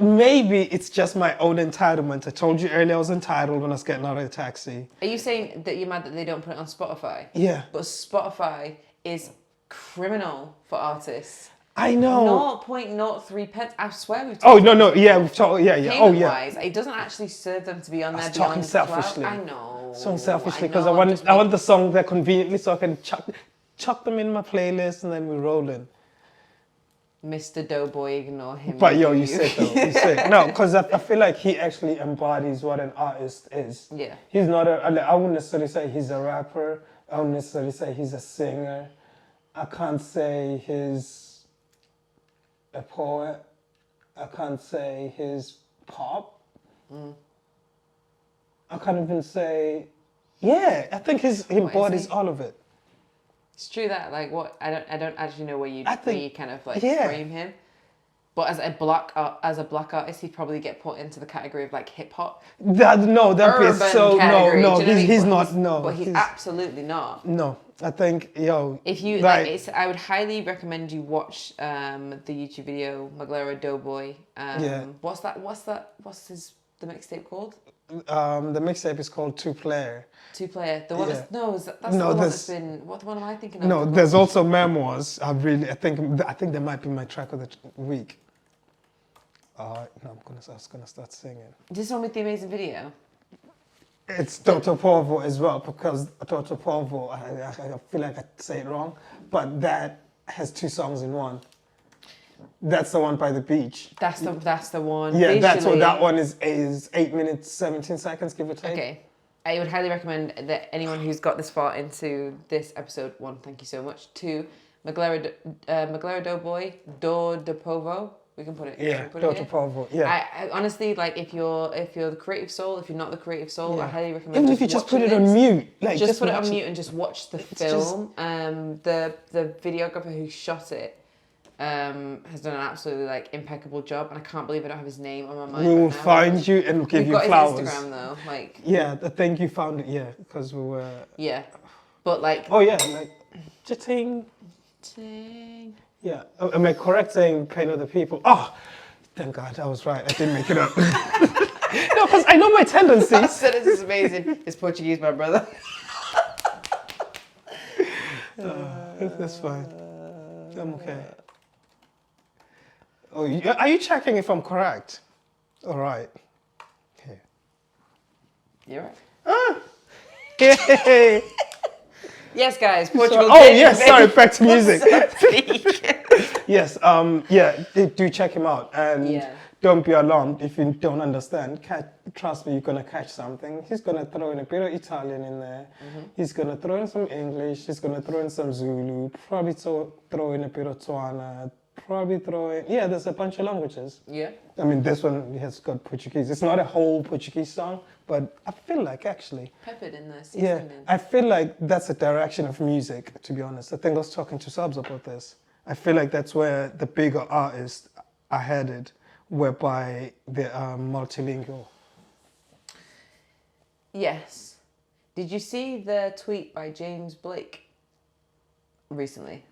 Maybe it's just my own entitlement. I told you earlier I was entitled when I was getting out of the taxi. Are you saying that you're mad that they don't put it on Spotify? Yeah. But Spotify is criminal for artists. I know. 0.03 pence. I swear we've talked. Oh no, yeah, we've talked. Yeah. Payment-wise, it doesn't actually serve them to be on there. Talking selfishly. I know. So selfishly because I want the song there conveniently so I can chuck them in my playlist and then we roll in. Mr. Doughboy, ignore him. But yo, you said though. You said no, because I feel like he actually embodies what an artist is. Yeah. He's not I wouldn't necessarily say he's a rapper. I wouldn't necessarily say he's a singer. I can't say he's a poet. I can't say he's pop. I can't even say, I think he embodies all of it. It's true that I don't actually know where you kind of frame him. But as a black artist, he'd probably get put into the category of like hip hop. That'd be so category. No. He's not. No, but he's absolutely not. No, I think if you I would highly recommend you watch the YouTube video Maglero Doughboy. What's the mixtape called? The mixtape is called Two Player. Two Player. The one that's the one that's been. What one am I thinking of? No, there's also Memoirs. I think that might be my track of the week. I was gonna start singing. This one with the amazing video. It's Toto Povo as well because Toto Povo. I feel like I say it wrong, but that has two songs in one. That's the one by the beach. That's the one. Yeah, that's what that one is 8 minutes 17 seconds, give or take. Okay. I would highly recommend that anyone who's got this far into this episode, one, thank you so much. Two, Maglero Doughboy, Do Povo. We can put it. Yeah, Do Povo. Yeah. I honestly if you're the creative soul, if you're not the creative soul, I highly recommend. Even if you just put it on mute, just put it on mute and just watch the film. The videographer who shot it has done an absolutely impeccable job, and I can't believe I don't have his name on my mind. We will find you and give you flowers. We've got his Instagram though, Yeah, I think you found it. Yeah, because we were. Yeah, but cha-ting. Ting. Yeah, am I correct saying pain of the people? Oh, thank God, I was right. I didn't make it up. No, because I know my tendencies. This is amazing. It's Portuguese, my brother. That's fine. I'm okay. Oh, are you checking if I'm correct? All right. Here. You're right. Ah! Hey. Yes, guys. Portugal. Sorry. Back to music. Yes. Do check him out, and don't be alarmed if you don't understand. trust me, you're gonna catch something. He's gonna throw in a bit of Italian in there. He's gonna throw in some English. He's gonna throw in some Zulu. Probably throw in a bit of Tswana. Probably throw in, yeah, there's a bunch of languages. Yeah. I mean, this one has got Portuguese. It's not a whole Portuguese song, but I feel like actually, Peppered in there, yeah, seasoned in. I feel like that's a direction of music, to be honest. I think I was talking to Subs about this. I feel like that's where the bigger artists are headed, whereby they are multilingual. Yes. Did you see the tweet by James Blake recently?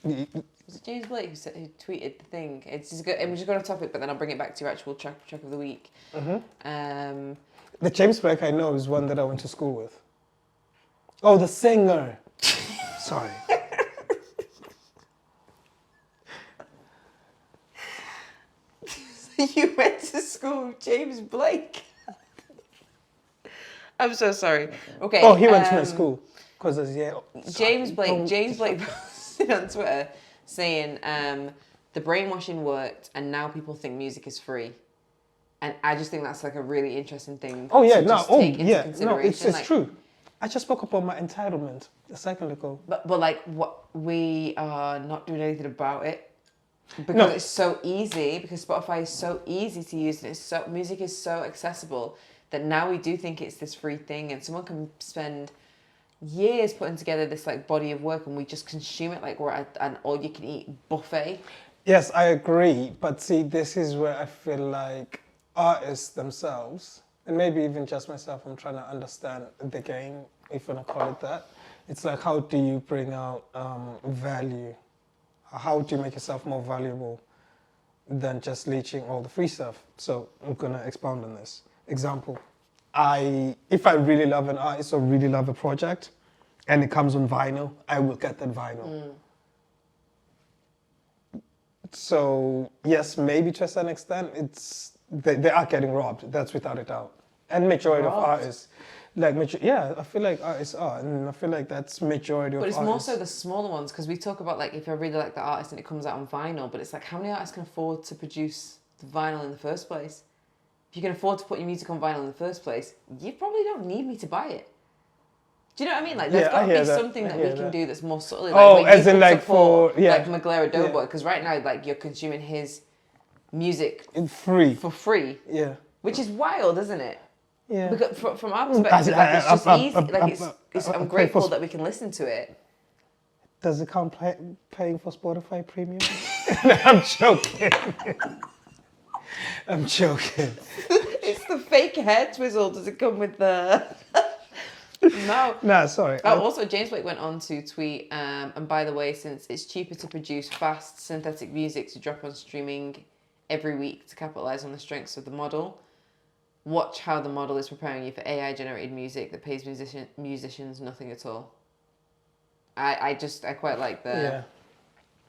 Was it James Blake who tweeted the thing? It's just good, and we're just going off topic, but then I'll bring it back to your actual track of the week. The James Blake I know is one that I went to school with. Oh, the singer. Sorry. You went to school with James Blake? I'm so sorry. Okay. Oh, he went to my school. Because James Blake posted on Twitter saying the brainwashing worked and now people think music is free. And I just think that's like a really interesting thing to take into consideration. It's true. I just spoke about my entitlement a second ago. But like what we are not doing anything about it because it's so easy, because Spotify is so easy to use and music is so accessible that now we do think it's this free thing and someone can spend years putting together this like body of work and we just consume it like we're at an all-you-can-eat buffet. Yes, I agree. But see, this is where I feel like artists themselves, and maybe even just myself, I'm trying to understand the game, if you want to call it that. It's like, how do you bring out value? How do you make yourself more valuable than just leeching all the free stuff? So I'm going to expound on this. Example. If I really love an artist or really love a project and it comes on vinyl, I will get that vinyl. So yes, maybe to a certain extent, they are getting robbed. That's without a doubt. And majority of artists, I feel like artists are, and I feel like that's majority of artists. But it's more so the smaller ones, because we talk about like if I really like the artist and it comes out on vinyl, but it's like how many artists can afford to produce the vinyl in the first place? If you can afford to put your music on vinyl in the first place, you probably don't need me to buy it. Do you know what I mean? Like, there's got to be something that we can do that's more subtly. Like, as in like like Maglera Doughboy, because right now, like, you're consuming his music for free. Yeah. Which is wild, isn't it? Yeah. Because from our perspective, like, it's just easy. Like, I'm grateful that we can listen to it. Does it count paying for Spotify Premium? I'm joking. I'm joking. It's the fake hair twizzle. Does it come with the... No, sorry. Also, James Blake went on to tweet, and by the way, since it's cheaper to produce fast synthetic music to drop on streaming every week to capitalize on the strengths of the model, watch how the model is preparing you for AI-generated music that pays musicians nothing at all. I quite like the... Yeah.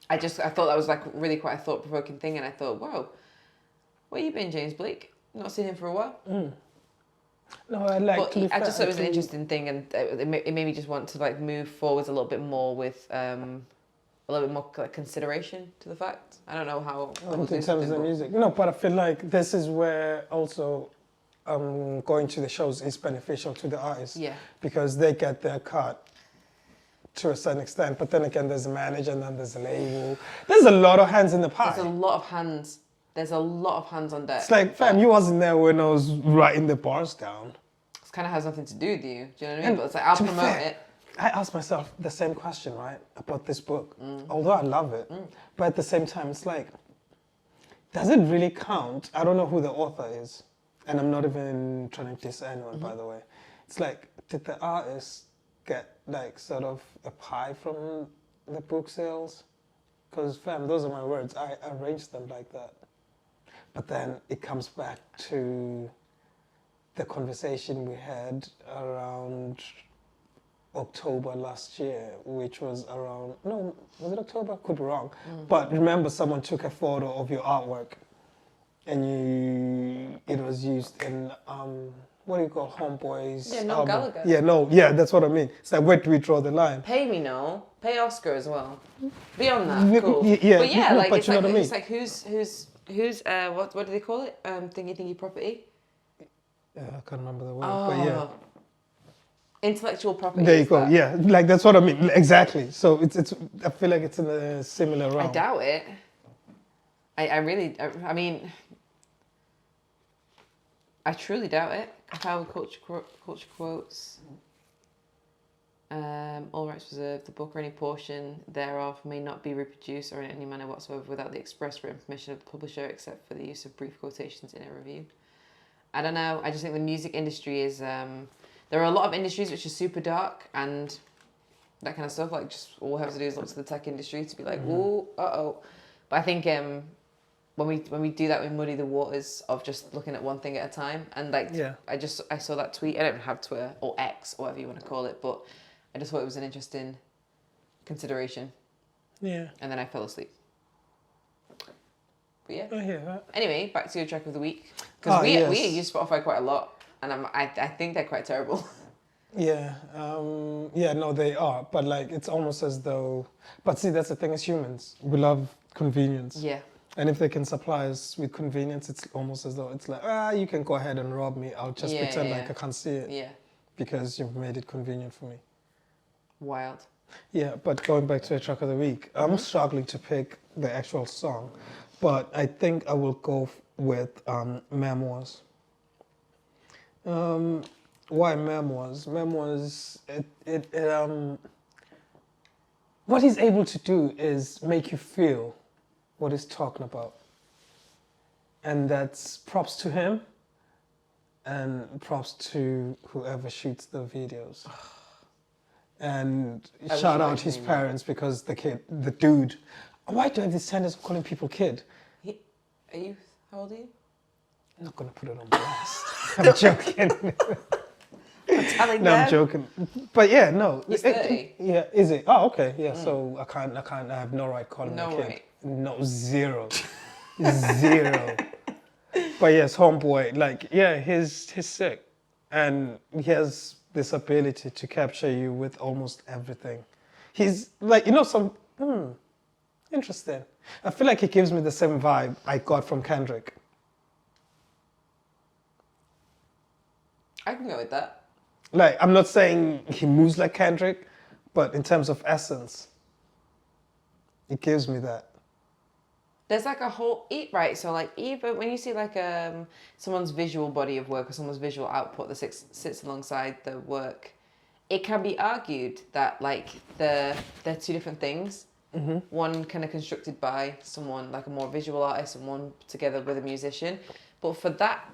I thought that was like really quite a thought-provoking thing, and I thought, whoa, where you been, James Blake? Not seen him for a while. No, I just thought it was an interesting thing, and it made me just want to like move forwards a little bit more with a little bit more like, consideration to the fact. I don't know how. In terms of the music, no, but I feel like this is where also going to the shows is beneficial to the artists. Yeah. Because they get their cut to a certain extent, but then again, there's a manager and then there's a label. There's a lot of hands in the pie. There's a lot of hands. There's a lot of hands on deck. It's like, fam, you wasn't there when I was writing the bars down. It kind of has nothing to do with you. Do you know what I mean? But it's like, I'll promote it. I asked myself the same question, right, about this book. Although I love it, but at the same time, it's like, does it really count? I don't know who the author is, and I'm not even trying to diss anyone, by the way. It's like, did the artist get like sort of a pie from the book sales? Because, fam, those are my words. I arranged them like that. But then it comes back to the conversation we had around October last year, which was around, no, was it October? Could be wrong. But remember, someone took a photo of your artwork and it was used in, what do you call Homeboy's album? Gallagher. That's what I mean. It's like, where do we draw the line? Pay me, no. Pay Oscar as well. Beyond that, cool. Yeah, but yeah, like, but it's you like, know what I mean? It's like, who's what do they call it? Thingy property? Yeah, I can't remember the word, but yeah. Intellectual property. There you go. Yeah, like that's what I mean. Exactly. So it's. I feel like it's in a similar realm. I doubt it. I mean, I truly doubt it. Compile with culture quotes. All rights reserved. The book or any portion thereof may not be reproduced or in any manner whatsoever without the express written permission of the publisher, except for the use of brief quotations in a review. I don't know. I just think the music industry is. There are a lot of industries which are super dark and that kind of stuff. Like, just all we have to do is look to the tech industry to be like, ooh, uh-oh. But I think when we do that, we muddy the waters of just looking at one thing at a time. And like, I saw that tweet. I don't have Twitter or X or whatever you want to call it, but I just thought it was an interesting consideration. Yeah. And then I fell asleep. But yeah. I hear that. Anyway, back to your track of the week. Because we use Spotify quite a lot. And I think they're quite terrible. Yeah, no, they are. But like, it's almost as though. But see, that's the thing as humans, we love convenience. Yeah. And if they can supply us with convenience, it's almost as though it's like, you can go ahead and rob me. I'll just pretend like I can't see it. Yeah. Because you've made it convenient for me. Wild. Yeah, but going back to the track of the week, I'm struggling to pick the actual song, but I think I will go with Memoirs. Why Memoirs? Memoirs, what he's able to do is make you feel what he's talking about. And that's props to him and props to whoever shoots the videos. And shout out his parents because the dude, why do I have this tendency of calling people kid? How old are you? I'm not going to put it on blast. I'm joking. I'm telling no, them. I'm joking. But yeah, no. He's 30. Yeah, is it? Oh, okay. Yeah, so I have no right calling him a kid. Right. No, zero. Zero. But yes, homeboy, like, yeah, he's sick. And he has this ability to capture you with almost everything. He's like, interesting. I feel like he gives me the same vibe I got from Kendrick. I can go with that. Like, I'm not saying he moves like Kendrick, but in terms of essence, it gives me that. There's like a whole right. So like, even when you see like someone's visual body of work or someone's visual output that sits alongside the work, it can be argued that like they're two different things. Mm-hmm. One kind of constructed by someone like a more visual artist and one together with a musician. But for that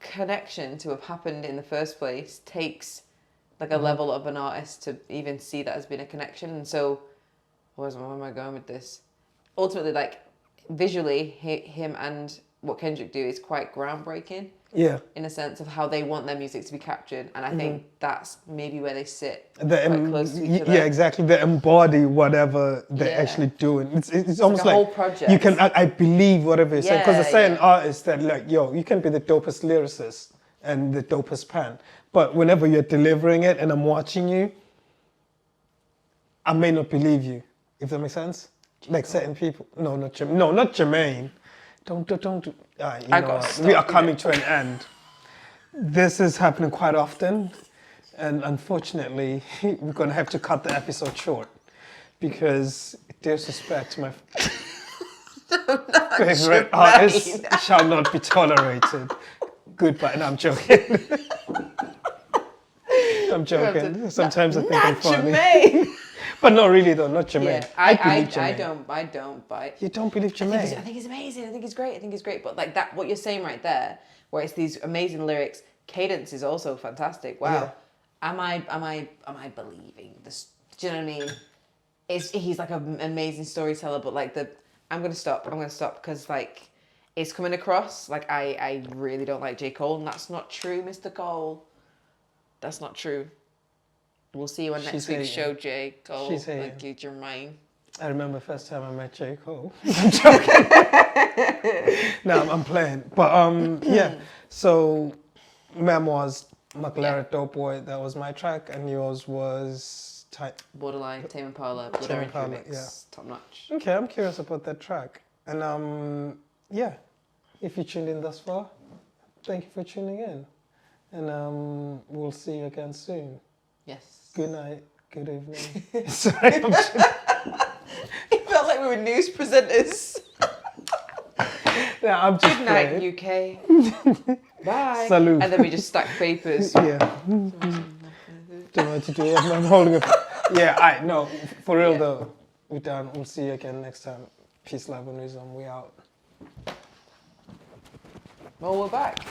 connection to have happened in the first place takes like a level of an artist to even see that as being a connection. And so, where am I going with this? Ultimately, like visually, him and what Kendrick do is quite groundbreaking. Yeah. In a sense of how they want their music to be captured, and I think that's maybe where they sit quite close to each other. Yeah, exactly. They embody whatever they're actually doing. It's almost like a whole project. You can, I believe whatever you're saying, because there's certain artists that like, you can be the dopest lyricist and the dopest pen, but whenever you're delivering it and I'm watching you, I may not believe you. If that makes sense. Like certain people. No, not Jermaine. Don't. We are coming to an end. This is happening quite often, and unfortunately, we're going to have to cut the episode short because disrespect to my favorite artist shall not be tolerated. Goodbye. No, I'm joking. I'm joking. Sometimes I think I'm funny. Jermaine. But not really though, not Jermaine. Yeah, I don't bite. You don't believe Jermaine? I think he's amazing. I think he's great. But like that, what you're saying right there, where it's these amazing lyrics, cadence is also fantastic. Wow. Yeah. Am I believing this? Do you know what I mean? He's like an amazing storyteller, but like I'm gonna stop because like it's coming across like I really don't like J. Cole, and that's not true, Mr. Cole. That's not true. We'll see you on next week's show, J. Cole. Thank you, Jermaine. I remember the first time I met J. Cole. I'm joking. No, I'm playing. But yeah, so Memoirs, McLaren Dope Boy, that was my track, and yours was Borderline, Tame Impala, Blood Orange Remix, top notch. Okay, I'm curious about that track. And yeah, if you tuned in thus far, thank you for tuning in. And we'll see you again soon. Yes. Good night. Good evening. Sorry, I'm just... It felt like we were news presenters. Yeah, I'm just Good night, playing. UK. Bye. Salute. And then we just stack papers. Yeah. Don't know what to do. I'm holding it. Yeah, no, for real though. We're done. We'll see you again next time. Peace, love, and wisdom. We out. Well, we're back.